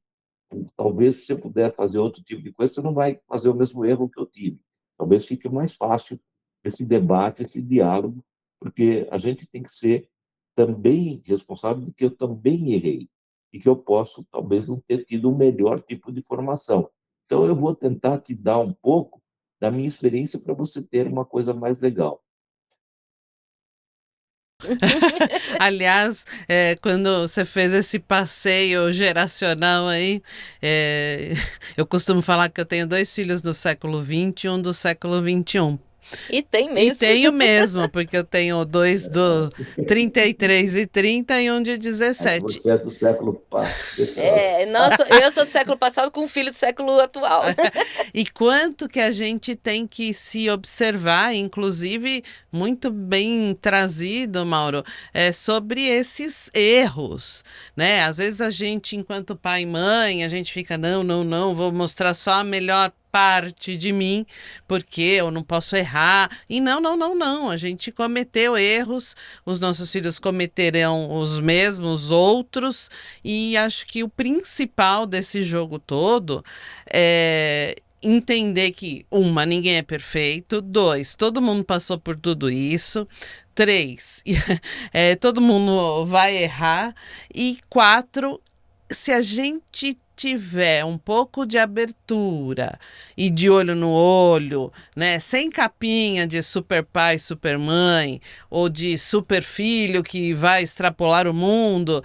Talvez se você puder fazer outro tipo de coisa, você não vai fazer o mesmo erro que eu tive. Talvez fique mais fácil esse debate, esse diálogo, porque a gente tem que ser também responsável de que eu também errei e que eu posso talvez não ter tido o melhor tipo de formação. Então eu vou tentar te dar um pouco da minha experiência para você ter uma coisa mais legal. Aliás, quando você fez esse passeio geracional aí, eu costumo falar que eu tenho dois filhos do século XX e um do século XXI. E tem E mesmo. tenho mesmo, porque eu tenho dois do 33 e 30 e um de 17. Você é do século passado. Eu sou do século passado com um filho do século atual. E quanto que a gente tem que se observar, inclusive muito bem trazido, Mauro, sobre esses erros, né? Às vezes a gente, enquanto pai e mãe, a gente fica, não, não, não, vou mostrar só a melhor parte de mim, porque eu não posso errar. E não, não, não, não. A gente cometeu erros, os nossos filhos cometerão os mesmos, outros, e acho que o principal desse jogo todo é entender que, uma, ninguém é perfeito, dois, todo mundo passou por tudo isso, três, todo mundo vai errar, e quatro, se a gente tiver um pouco de abertura e de olho no olho, né, sem capinha de super pai, super mãe ou de super filho que vai extrapolar o mundo,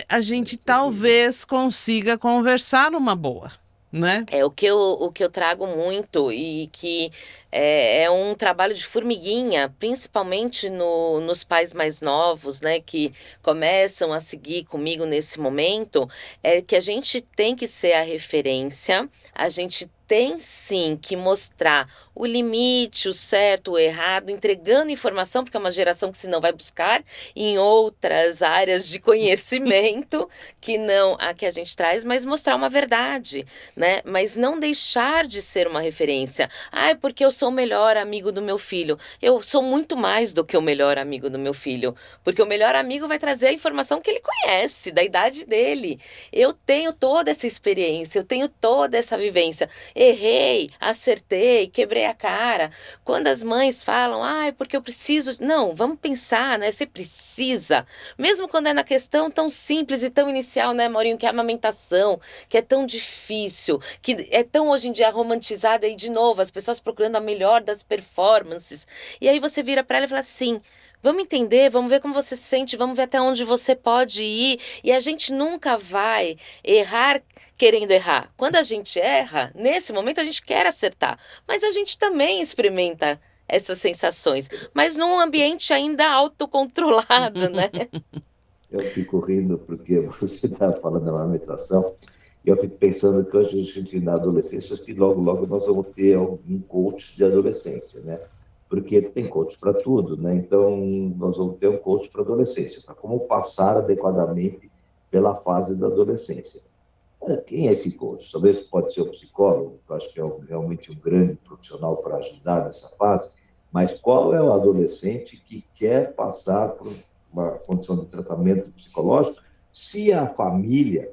a gente talvez consiga conversar numa boa, né? O que eu trago muito e que é um trabalho de formiguinha, principalmente nos pais mais novos, né, que começam a seguir comigo nesse momento, é que a gente tem que ser a referência, a gente tem sim que mostrar o limite, o certo, o errado, entregando informação, porque é uma geração que senão vai buscar em outras áreas de conhecimento que não a que a gente traz, mas mostrar uma verdade, né? Mas não deixar de ser uma referência. Ah, é porque eu sou o melhor amigo do meu filho. Eu sou muito mais do que o melhor amigo do meu filho, porque o melhor amigo vai trazer a informação que ele conhece, da idade dele. Eu tenho toda essa experiência, eu tenho toda essa vivência. Errei, acertei, quebrei a cara. Quando as mães falam, ah, é porque eu preciso. Não, vamos pensar, né? Você precisa. Mesmo quando é na questão tão simples e tão inicial, né, Maurinho, que é a amamentação, que é tão difícil, que é tão hoje em dia romantizada e de novo, as pessoas procurando a melhor das performances. E aí você vira para ela e fala assim: vamos entender, vamos ver como você se sente, vamos ver até onde você pode ir. E a gente nunca vai errar querendo errar. Quando a gente erra, nesse momento a gente quer acertar, mas a gente também experimenta essas sensações, mas num ambiente ainda autocontrolado, né? Eu fico rindo porque você está falando da amamentação, e eu fico pensando que hoje a gente, na adolescência, acho que logo, logo nós vamos ter um coach de adolescência, né? Porque tem coach para tudo, né? Então, nós vamos ter um coach para adolescência, para como passar adequadamente pela fase da adolescência. Mas quem é esse coach? Talvez pode ser o psicólogo, que eu acho que é realmente um grande profissional para ajudar nessa fase, mas qual é o adolescente que quer passar por uma condição de tratamento psicológico se a família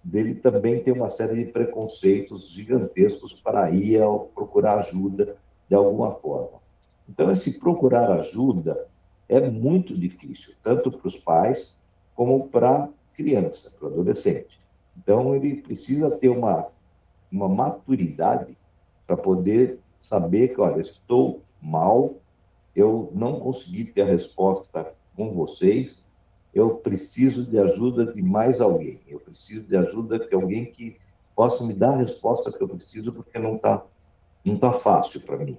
dele também tem uma série de preconceitos gigantescos para ir ao procurar ajuda de alguma forma? Então, esse procurar ajuda é muito difícil, tanto para os pais como para a criança, para o adolescente. Então, ele precisa ter uma maturidade para poder saber que, olha, estou mal, eu não consegui ter a resposta com vocês, eu preciso de ajuda de mais alguém, eu preciso de ajuda de alguém que possa me dar a resposta que eu preciso, porque não tá fácil para mim.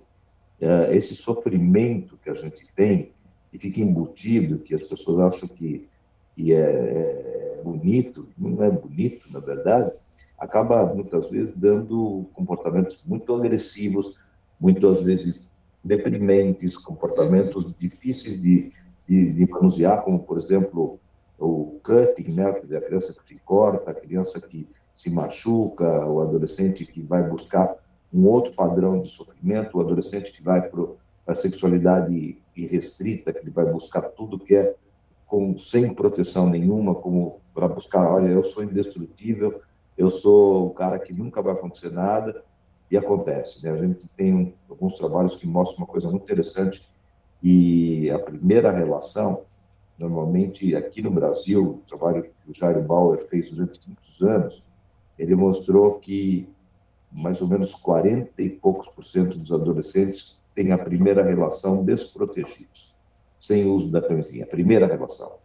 Esse sofrimento que a gente tem, que fica embutido, que as pessoas acham que é bonito, não é bonito, na verdade, acaba muitas vezes dando comportamentos muito agressivos, muitas vezes deprimentes, comportamentos difíceis de manusear, como, por exemplo, o cutting, né? A criança que se corta, a criança que se machuca, o adolescente que vai buscar um outro padrão de sofrimento, o adolescente que vai para a sexualidade irrestrita, que ele vai buscar tudo que é sem proteção nenhuma, como para buscar, olha, eu sou indestrutível, eu sou o cara que nunca vai acontecer nada, e acontece, né? A gente tem alguns trabalhos que mostram uma coisa muito interessante, e a primeira relação, normalmente aqui no Brasil, o trabalho que o Jairo Bauer fez durante muitos anos, ele mostrou que mais ou menos 40 e poucos por cento dos adolescentes têm a primeira relação desprotegidos, sem uso da camisinha, a primeira relação.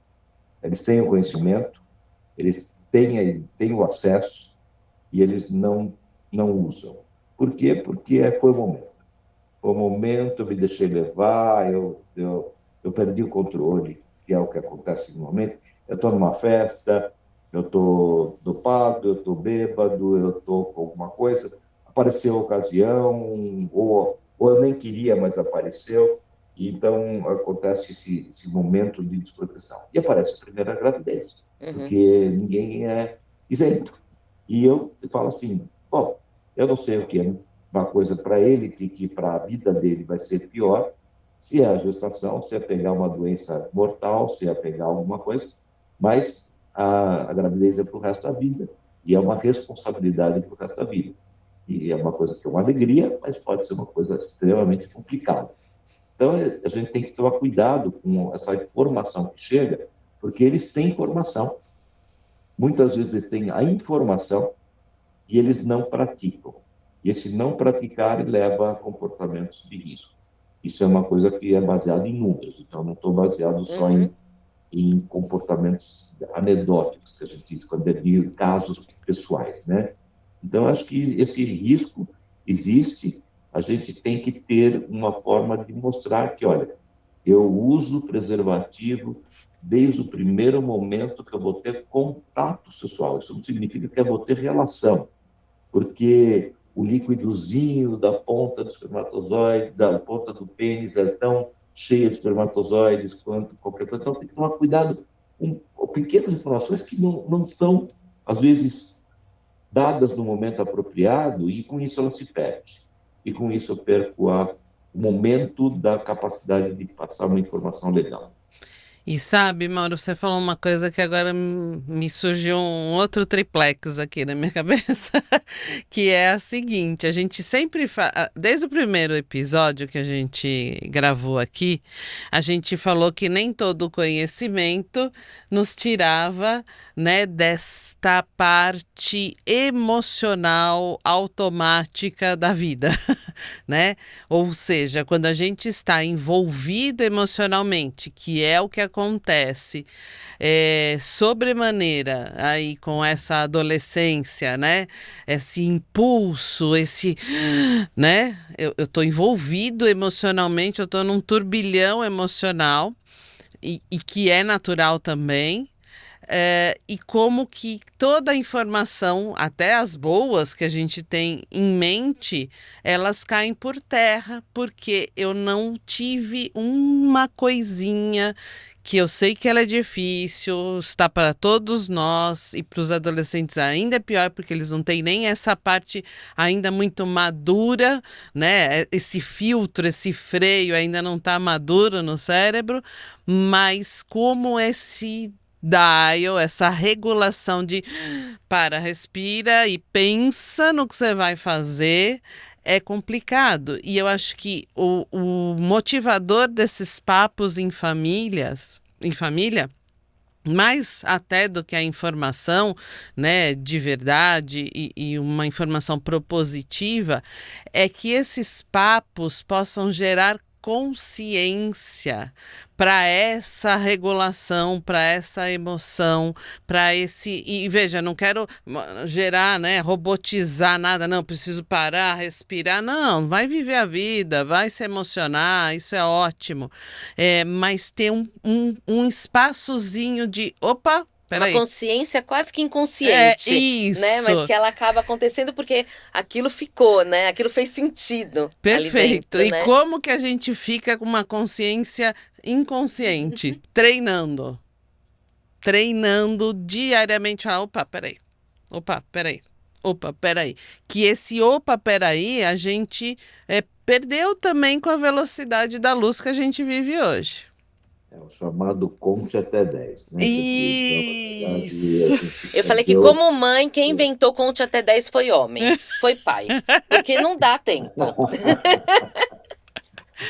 Eles têm o conhecimento, eles têm o acesso e eles não usam. Por quê? Porque foi o momento. Foi o momento, eu me deixei levar, eu perdi o controle, que é o que acontece no momento. Eu estou numa festa, eu estou dopado, eu estou bêbado, eu estou com alguma coisa, apareceu a ocasião, ou eu nem queria, mas apareceu, e então acontece esse momento de desproteção. E aparece a primeira gravidez, Uhum. porque ninguém é isento. E eu falo assim, bom, eu não sei o que é, uma coisa para ele, que para a vida dele vai ser pior, se é a gestação, se é pegar uma doença mortal, se é pegar alguma coisa, mas a gravidez é para o resto da vida, e é uma responsabilidade para o resto da vida. E é uma coisa que é uma alegria, mas pode ser uma coisa extremamente complicada. Então, a gente tem que tomar cuidado com essa informação que chega, porque eles têm informação. Muitas vezes eles têm a informação e eles não praticam. E esse não praticar leva a comportamentos de risco. Isso é uma coisa que é baseada em números, então não estou baseado só em comportamentos anedóticos, que a gente diz, quando é de casos pessoais, né? Então, acho que esse risco existe, a gente tem que ter uma forma de mostrar que, olha, eu uso preservativo desde o primeiro momento que eu vou ter contato sexual. Isso não significa que eu vou ter relação, porque o líquidozinho da ponta do espermatozoide, da ponta do pênis, é tão cheio de espermatozoides quanto qualquer coisa. Então, tem que tomar cuidado com pequenas informações que não estão, às vezes, dadas no momento apropriado, e com isso ela se perde. E com isso eu perco o momento da capacidade de passar uma informação legal. E sabe, Mauro, você falou uma coisa que agora me surgiu um outro triplex aqui na minha cabeça, que é a seguinte: a gente sempre desde o primeiro episódio que a gente gravou aqui, a gente falou que nem todo conhecimento nos tirava, né, desta parte emocional automática da vida, né? Ou seja, quando a gente está envolvido emocionalmente, que é o que acontece sobremaneira aí com essa adolescência, né? Esse impulso, né? Eu tô envolvido emocionalmente, eu tô num turbilhão emocional e que é natural também. E como que toda a informação, até as boas que a gente tem em mente, elas caem por terra, porque eu não tive uma coisinha que eu sei que ela é difícil, está para todos nós, e para os adolescentes ainda é pior, porque eles não têm nem essa parte ainda muito madura, né? Esse filtro, esse freio ainda não está maduro no cérebro, mas como esse dial, essa regulação de para, respira e pensa no que você vai fazer, é complicado. E eu acho que o motivador desses papos em família, mais até do que a informação, né, de verdade e uma informação propositiva, é que esses papos possam gerar consciência para essa regulação, para essa emoção, para esse. E veja, não quero gerar, né, robotizar nada, não, preciso parar, respirar. Não, vai viver a vida, vai se emocionar, isso é ótimo. Mas ter um espaçozinho de opa. Uma Peraí. consciência quase que inconsciente, Isso. né? Mas que ela acaba acontecendo porque aquilo ficou, né? Aquilo fez sentido. Perfeito. Ali dentro, E né? como que a gente fica com uma consciência inconsciente? Treinando. Treinando diariamente. Falar, opa, peraí. Opa, peraí. Opa, peraí. Que esse opa, peraí, a gente perdeu também com a velocidade da luz que a gente vive hoje. É o chamado conte até 10, né? Quer dizer, então, na verdade, Isso. a gente Eu falei que, perdeu. como mãe, quem inventou conte até 10 foi homem, foi pai. Porque não dá tempo.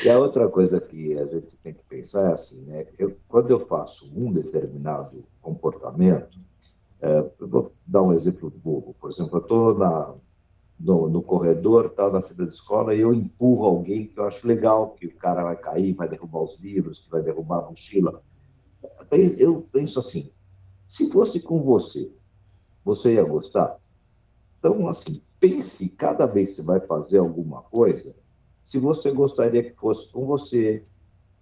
E a outra coisa que a gente tem que pensar é assim, né? Quando eu faço um determinado comportamento, eu vou dar um exemplo bobo. Por exemplo, eu estou no corredor, tá, na fila de escola, e eu empurro alguém que eu acho legal, que o cara vai cair, vai derrubar os livros, que vai derrubar a mochila. Eu penso assim, se fosse com você ia gostar? Então, assim, pense cada vez que você vai fazer alguma coisa, se você gostaria que fosse com você,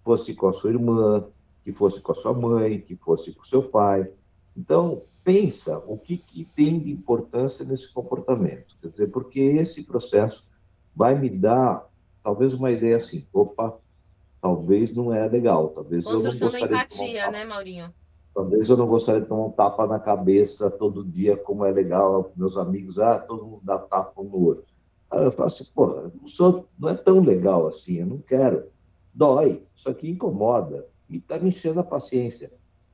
fosse com a sua irmã, que fosse com a sua mãe, que fosse com o seu pai. Então, pensa o que tem de importância nesse comportamento. Quer dizer, porque esse processo vai me dar, talvez, uma ideia assim, opa, talvez não é legal, talvez eu não Construção da gostaria de tomar um empatia, tapa. né, Maurinho? Talvez eu não gostaria de tomar um tapa na cabeça todo dia, como é legal, meus amigos, todo mundo dá tapa um no outro. Aí eu falo assim, pô, eu não é tão legal assim, eu não quero. Dói, isso aqui incomoda e está me enchendo a paciência.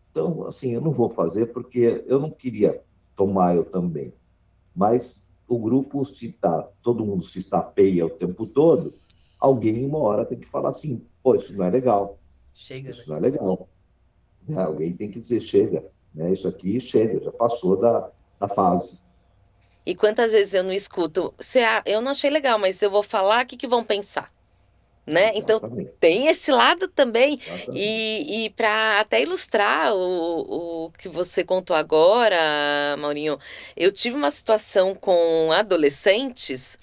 Então, assim, eu não vou fazer porque eu não queria tomar eu também. Mas o grupo, se tá, todo mundo se estapeia o tempo todo, alguém uma hora tem que falar assim, pô, isso não é legal, Chega, né? isso não é legal. Né? Alguém tem que dizer, chega, né? Isso aqui chega, já passou da fase. E quantas vezes eu não escuto, eu não achei legal, mas eu vou falar, o que que vão pensar? Né? Então Exatamente, tem esse lado também. exatamente. E para até ilustrar o que você contou agora, Maurinho, eu tive uma situação com adolescentes.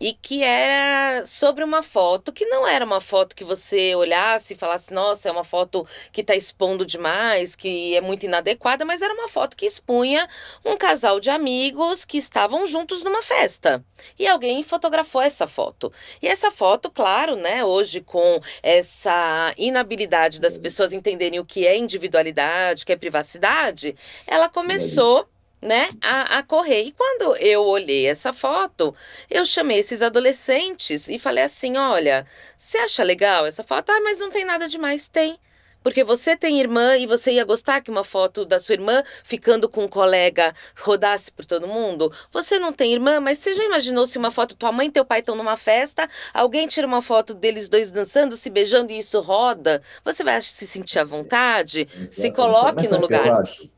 E que era sobre uma foto que não era uma foto que você olhasse e falasse, nossa, é uma foto que está expondo demais, que é muito inadequada, mas era uma foto que expunha um casal de amigos que estavam juntos numa festa. E alguém fotografou essa foto. E essa foto, claro, né, hoje com essa inabilidade das pessoas entenderem o que é individualidade, o que é privacidade, ela começou, né, a correr. E quando eu olhei essa foto, eu chamei esses adolescentes e falei assim: olha, você acha legal essa foto? Ah, mas não tem nada demais. Tem. Porque você tem irmã e você ia gostar que uma foto da sua irmã ficando com um colega rodasse por todo mundo? Você não tem irmã, mas você já imaginou se uma foto, tua mãe e teu pai estão numa festa, alguém tira uma foto deles dois dançando, se beijando e isso roda? Você vai se sentir à vontade? Se Exatamente. coloque Mas no sabe o que eu lugar. acho?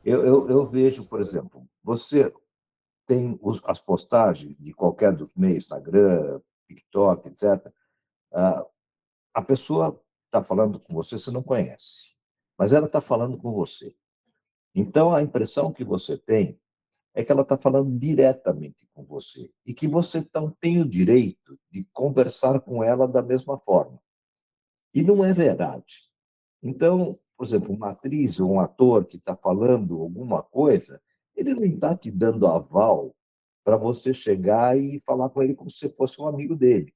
Eu vejo, por exemplo, você tem as postagens de qualquer dos meios, Instagram, TikTok, etc. Ah, a pessoa está falando com você, você não conhece, mas ela está falando com você. Então, a impressão que você tem é que ela está falando diretamente com você e que você não tem o direito de conversar com ela da mesma forma. E não é verdade. Então, por exemplo, uma atriz ou um ator que está falando alguma coisa, ele não está te dando aval para você chegar e falar com ele como se fosse um amigo dele.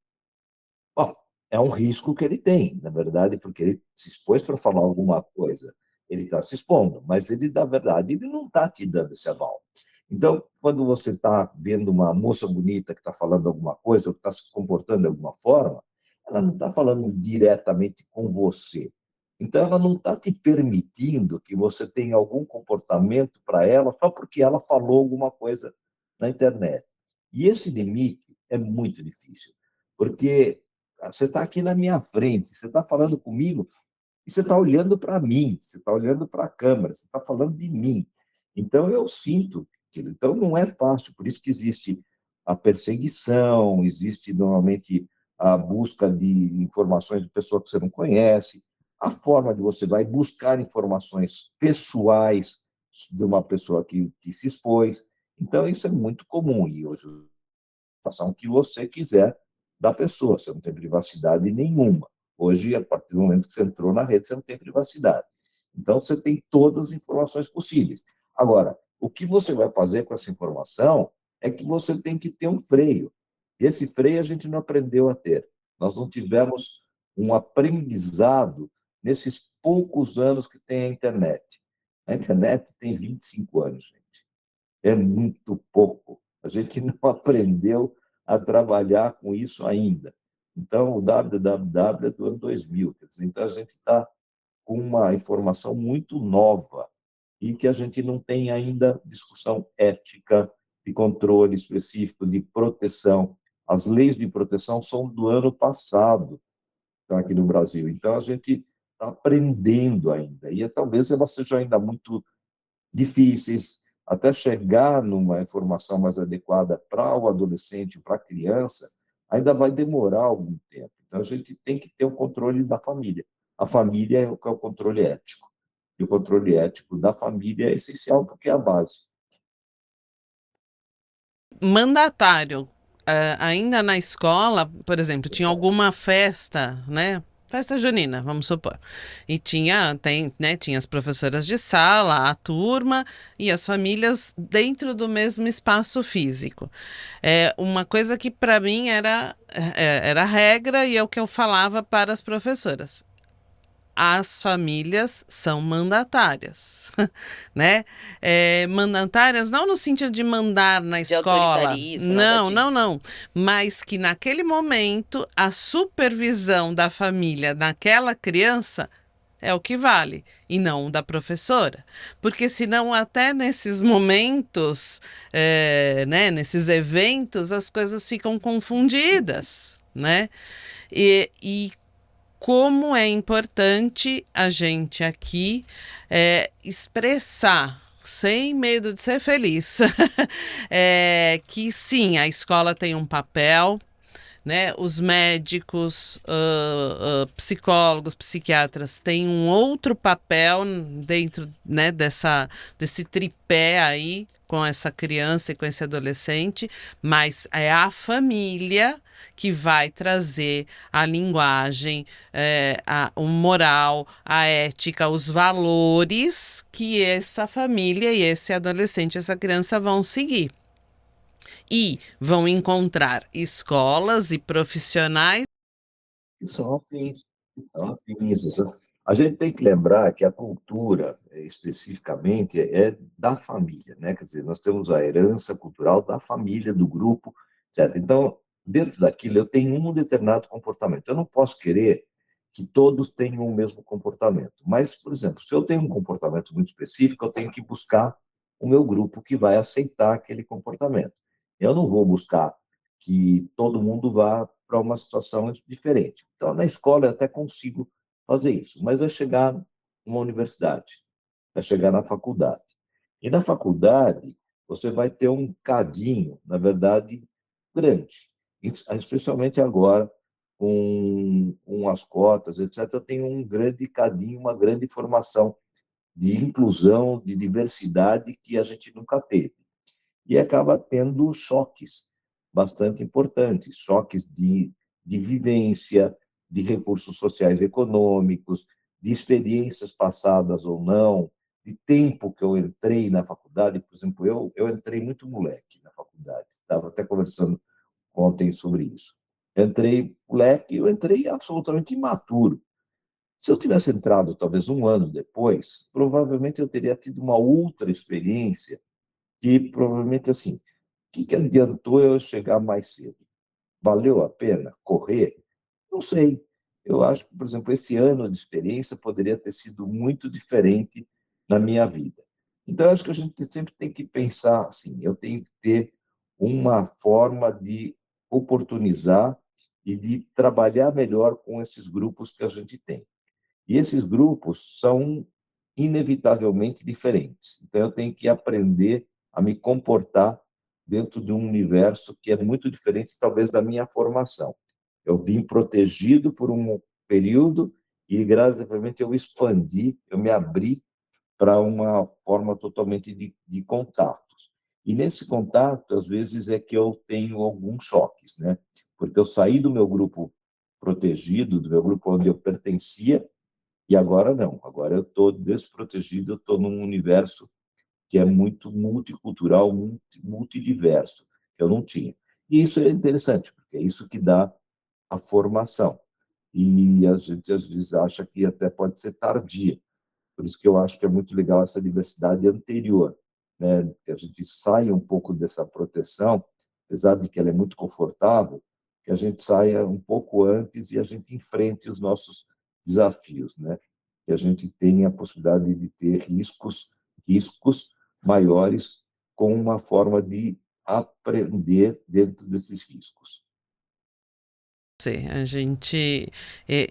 Bom, é um risco que ele tem, na verdade, porque ele se expôs para falar alguma coisa. Ele está se expondo, mas ele, na verdade, ele não está te dando esse aval. Então, quando você está vendo uma moça bonita que está falando alguma coisa, ou que está se comportando de alguma forma, ela não está falando diretamente com você. Então, ela não está te permitindo que você tenha algum comportamento para ela só porque ela falou alguma coisa na internet. E esse limite é muito difícil, porque você está aqui na minha frente, você está falando comigo e você está olhando para mim, você está olhando para a câmera, você está falando de mim. Então, eu sinto que então não é fácil, por isso que existe a perseguição, existe normalmente a busca de informações de pessoa que você não conhece, a forma de você vai buscar informações pessoais de uma pessoa que se expôs. Então, isso é muito comum e hoje informação que você quiser da pessoa, você não tem privacidade nenhuma. Hoje, a partir do momento que você entrou na rede, você não tem privacidade. Então, você tem todas as informações possíveis. Agora, o que você vai fazer com essa informação é que você tem que ter um freio. E esse freio a gente não aprendeu a ter. Nós não tivemos um aprendizado nesses poucos anos que tem a internet. A internet tem 25 anos, gente. É muito pouco. A gente não aprendeu a trabalhar com isso ainda. Então, o www é do ano 2000. Quer dizer, então, a gente está com uma informação muito nova e que a gente não tem ainda discussão ética, de controle específico, de proteção. As leis de proteção são do ano passado, estão aqui no Brasil. Então, a gente está aprendendo ainda. E talvez ela seja ainda muito difíceis, até chegar numa informação mais adequada para o adolescente, para a criança, ainda vai demorar algum tempo. Então, a gente tem que ter o controle da família. A família é o que é o controle ético. E o controle ético da família é essencial porque é a base. Mandatário. Ainda na escola, por exemplo, tinha alguma festa, né? Festa junina, vamos supor. E tinha as professoras de sala, a turma e as famílias dentro do mesmo espaço físico. É uma coisa que para mim era regra e é o que eu falava para as professoras. as famílias são mandatárias, né? Mandatárias não no sentido de mandar na De escola, autoritarismo, nada não, não, disso. não, mas que naquele momento a supervisão da família naquela criança é o que vale, e não o da professora. Porque senão até nesses momentos, né, nesses eventos, as coisas ficam confundidas, né? E como é importante a gente aqui expressar, sem medo de ser feliz, que sim, a escola tem um papel, né? Os médicos, psicólogos, psiquiatras têm um outro papel dentro, né, desse tripé aí com essa criança e com esse adolescente, mas é a família que vai trazer a linguagem, o moral, a ética, os valores que essa família e esse adolescente, essa criança vão seguir. E vão encontrar escolas e profissionais. Que são afins. A gente tem que lembrar que a cultura, especificamente, é da família, né? Quer dizer, nós temos a herança cultural da família, do grupo, certo? Então, dentro daquilo, eu tenho um determinado comportamento. Eu não posso querer que todos tenham o mesmo comportamento. Mas, por exemplo, se eu tenho um comportamento muito específico, eu tenho que buscar o meu grupo que vai aceitar aquele comportamento. Eu não vou buscar que todo mundo vá para uma situação diferente. Então, na escola eu até consigo fazer isso, mas vai chegar numa universidade, vai chegar na faculdade. E na faculdade, você vai ter um cadinho, na verdade, grande. Especialmente agora, com as cotas, etc., eu tenho um grande cadinho, uma grande formação de inclusão, de diversidade que a gente nunca teve e acaba tendo choques bastante importantes, choques de vivência, de recursos sociais e econômicos, de experiências passadas ou não, de tempo que eu entrei na faculdade. Por exemplo, eu entrei muito moleque na faculdade, estava até conversando ontem sobre isso. Entrei moleque, eu entrei absolutamente imaturo. Se eu tivesse entrado talvez um ano depois, provavelmente eu teria tido uma outra experiência que provavelmente assim, o que adiantou eu chegar mais cedo? Valeu a pena correr? Não sei. Eu acho que, por exemplo, esse ano de experiência poderia ter sido muito diferente na minha vida. Então, eu acho que a gente sempre tem que pensar assim: eu tenho que ter uma forma de oportunizar e de trabalhar melhor com esses grupos que a gente tem. E esses grupos são inevitavelmente diferentes. Então, eu tenho que aprender a me comportar dentro de um universo que é muito diferente, talvez, da minha formação. Eu vim protegido por um período e, gradualmente, eu expandi, eu me abri para uma forma totalmente de contatos. E nesse contato, às vezes, é que eu tenho alguns choques, né? Porque eu saí do meu grupo protegido, do meu grupo onde eu pertencia, e agora não, agora eu estou desprotegido, eu estou num universo que é muito multicultural, multidiverso, que eu não tinha. E isso é interessante, porque é isso que dá a formação. E a gente às vezes acha que até pode ser tardia. Por isso que eu acho que é muito legal essa diversidade anterior, né? Que a gente saia um pouco dessa proteção, apesar de que ela é muito confortável, que a gente saia um pouco antes e a gente enfrente os nossos desafios, né? Que a gente tenha a possibilidade de ter riscos maiores com uma forma de aprender dentro desses riscos. A gente,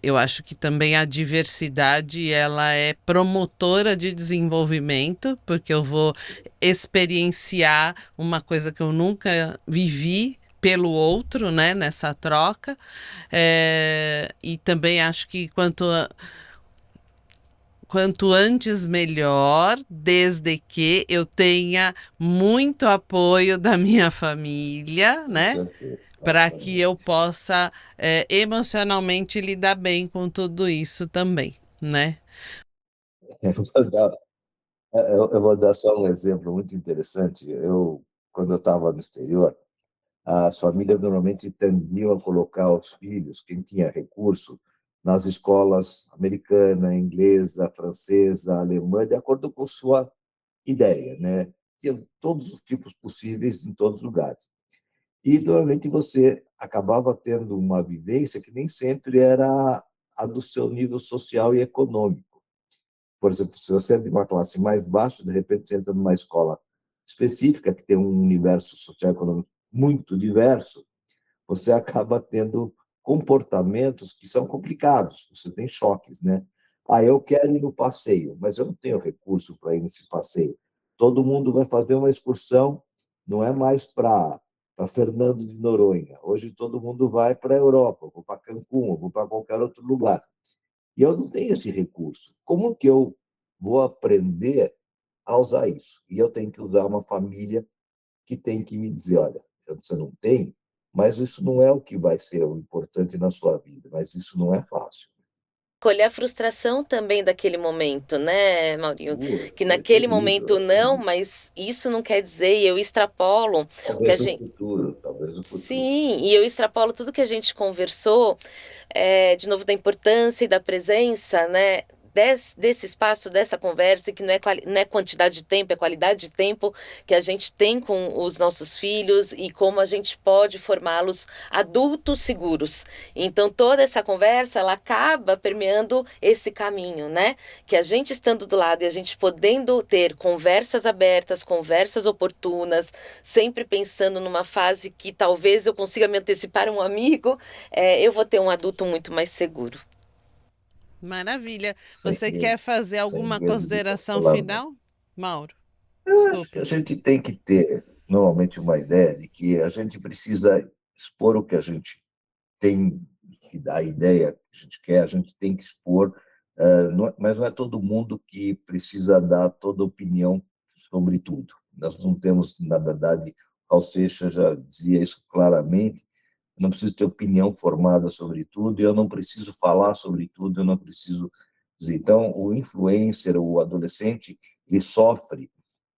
eu acho que também a diversidade ela é promotora de desenvolvimento, porque eu vou experienciar uma coisa que eu nunca vivi pelo outro, né, nessa troca. E também acho que quanto antes melhor, desde que eu tenha muito apoio da minha família, Com né? certeza, Para que eu obviamente. possa emocionalmente lidar bem com tudo isso também, né? Eu vou dar só um exemplo muito interessante. Quando eu estava no exterior, as famílias normalmente tendiam a colocar os filhos, quem tinha recurso, nas escolas americana, inglesa, francesa, alemã, de acordo com sua ideia, né? Tinha todos os tipos possíveis em todos os lugares. E, normalmente, você acabava tendo uma vivência que nem sempre era a do seu nível social e econômico. Por exemplo, se você é de uma classe mais baixa, de repente você entra numa escola específica, que tem um universo social e econômico muito diverso, você acaba tendo comportamentos que são complicados, você tem choques, né? Ah, eu quero ir no passeio, mas eu não tenho recurso para ir nesse passeio. Todo mundo vai fazer uma excursão, não é mais para Fernando de Noronha. Hoje todo mundo vai para a Europa, vou para Cancún, vou para qualquer outro lugar. E eu não tenho esse recurso. Como que eu vou aprender a usar isso? E eu tenho que usar uma família que tem que me dizer, olha, você não tem, mas isso não é o que vai ser o importante na sua vida, mas isso não é fácil. Colher a frustração também daquele momento, né, Maurinho? Que É naquele terrível, momento é não, terrível. mas isso não quer dizer, e eu extrapolo o que a Talvez o gente. futuro, talvez o futuro. Sim, e eu extrapolo tudo que a gente conversou, de novo, da importância e da presença, né? Desse espaço, dessa conversa, que não é quantidade de tempo, é qualidade de tempo que a gente tem com os nossos filhos e como a gente pode formá-los adultos seguros. Então, toda essa conversa, ela acaba permeando esse caminho, né? Que a gente estando do lado e a gente podendo ter conversas abertas, conversas oportunas, sempre pensando numa fase que talvez eu consiga me antecipar a um amigo, eu vou ter um adulto muito mais seguro. Maravilha. Sem, Você quer fazer sem alguma medo de consideração falar não. final, Mauro? Eu acho que a Desculpa. gente tem que ter, normalmente, uma ideia de que a gente precisa expor o que a gente tem, que dá a ideia que a gente quer, a gente tem que expor, mas não é todo mundo que precisa dar toda a opinião sobre tudo. Nós não temos, na verdade, Raul Seixas já dizia isso claramente, eu não preciso ter opinião formada sobre tudo, eu não preciso falar sobre tudo, eu não preciso dizer. Então, o influencer, o adolescente, ele sofre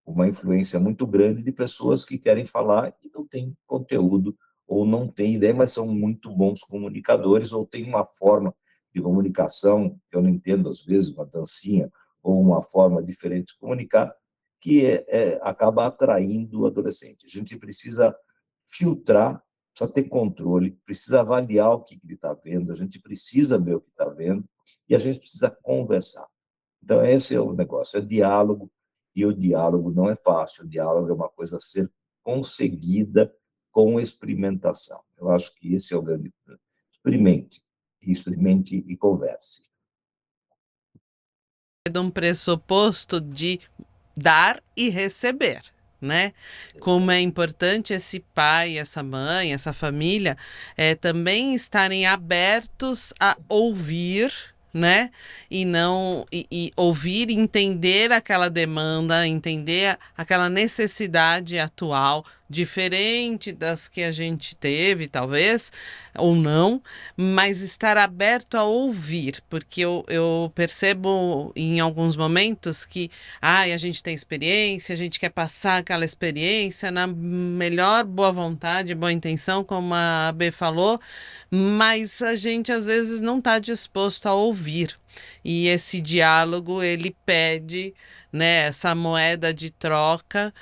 uma influência muito grande de pessoas que querem falar e não têm conteúdo ou não têm ideia, mas são muito bons comunicadores ou têm uma forma de comunicação, que eu não entendo às vezes, uma dancinha ou uma forma diferente de comunicar, que acaba atraindo o adolescente. A gente precisa filtrar, precisa ter controle, precisa avaliar o que ele está vendo, a gente precisa ver o que está vendo e a gente precisa conversar. Então, esse é o negócio, é diálogo, e o diálogo não é fácil, o diálogo é uma coisa a ser conseguida com experimentação. Eu acho que esse é o grande. Experimente e converse. De um pressuposto de dar e receber, né? Como é importante esse pai, essa mãe, essa família também estarem abertos a ouvir, né? E não e ouvir, entender aquela demanda, entender aquela necessidade atual, diferente das que a gente teve, talvez, ou não, mas estar aberto a ouvir, porque eu percebo em alguns momentos que a gente tem experiência, a gente quer passar aquela experiência na melhor boa vontade, boa intenção, como a B falou, mas a gente às vezes não está disposto a ouvir. E esse diálogo, ele pede, né, essa moeda de troca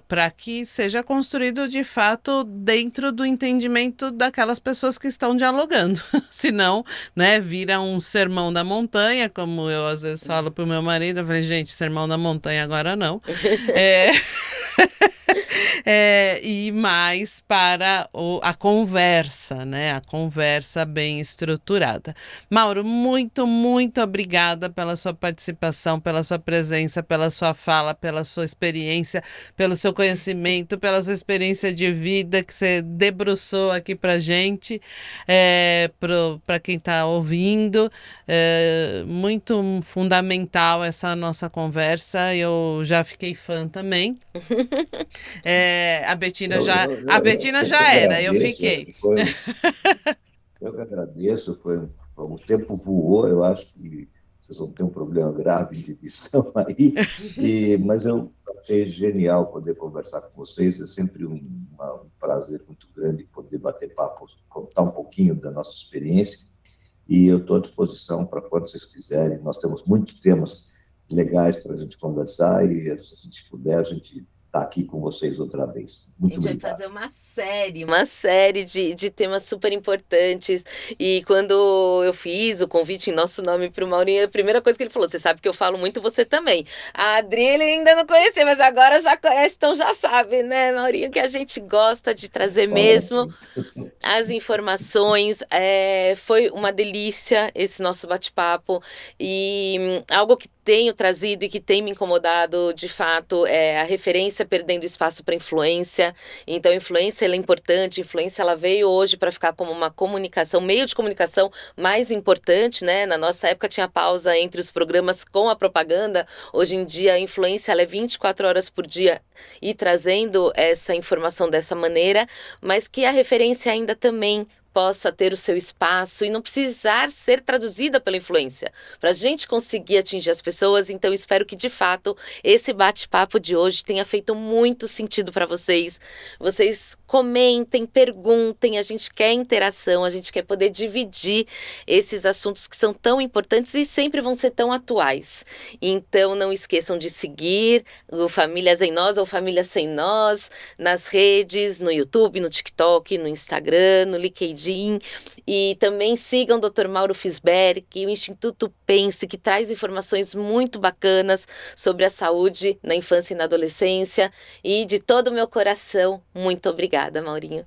para que seja construído de fato dentro do entendimento daquelas pessoas que estão dialogando. Senão, né, vira um sermão da montanha, como eu às vezes falo para o meu marido, eu falei, gente, sermão da montanha agora não. É... e mais para a conversa, né? A conversa bem estruturada. Mauro, muito, muito obrigada pela sua participação, pela sua presença, pela sua fala, pela sua experiência, pelo seu conhecimento, pela sua experiência de vida que você debruçou aqui para gente, para quem está ouvindo. Muito fundamental essa nossa conversa. Eu já fiquei fã também. A Betina Eu que já era, eu agradeço, acho fiquei. que foi eu que agradeço, o tempo voou, eu acho que vocês vão ter um problema grave de edição aí, mas eu achei genial poder conversar com vocês, é sempre um prazer muito grande poder bater papo, contar um pouquinho da nossa experiência, e eu estou à disposição para quando vocês quiserem. Nós temos muitos temas legais para a gente conversar e, se a gente puder, a gente está aqui com vocês outra vez. A Muito gente vai obrigado. fazer uma série de temas super importantes. E quando eu fiz o convite em nosso nome para o Maurinho, a primeira coisa que ele falou: você sabe que eu falo muito, você também. A Adri ele ainda não conhecia, mas agora já conhece, então já sabe, né, Maurinho, que a gente gosta de trazer Fala mesmo muito. as informações. Foi uma delícia esse nosso bate-papo e algo que tenho trazido e que tem me incomodado de fato é a referência perdendo espaço para influência. Então, influência ela é importante, influência ela veio hoje para ficar como uma comunicação, meio de comunicação mais importante, né? Na nossa época tinha pausa entre os programas com a propaganda. Hoje em dia a influência ela é 24 horas por dia e trazendo essa informação dessa maneira, mas que a referência ainda também possa ter o seu espaço e não precisar ser traduzida pela influência, para a gente conseguir atingir as pessoas. Então, espero que de fato esse bate-papo de hoje tenha feito muito sentido para vocês. Vocês comentem, perguntem, a gente quer interação, a gente quer poder dividir esses assuntos que são tão importantes e sempre vão ser tão atuais. Então, não esqueçam de seguir o Famílias em Nós ou Famílias Sem Nós nas redes, no YouTube, no TikTok, no Instagram, no LinkedIn. E também sigam o Dr. Mauro Fisberg e o Instituto Pense, que traz informações muito bacanas sobre a saúde na infância e na adolescência. E de todo o meu coração, muito obrigada, Maurinho.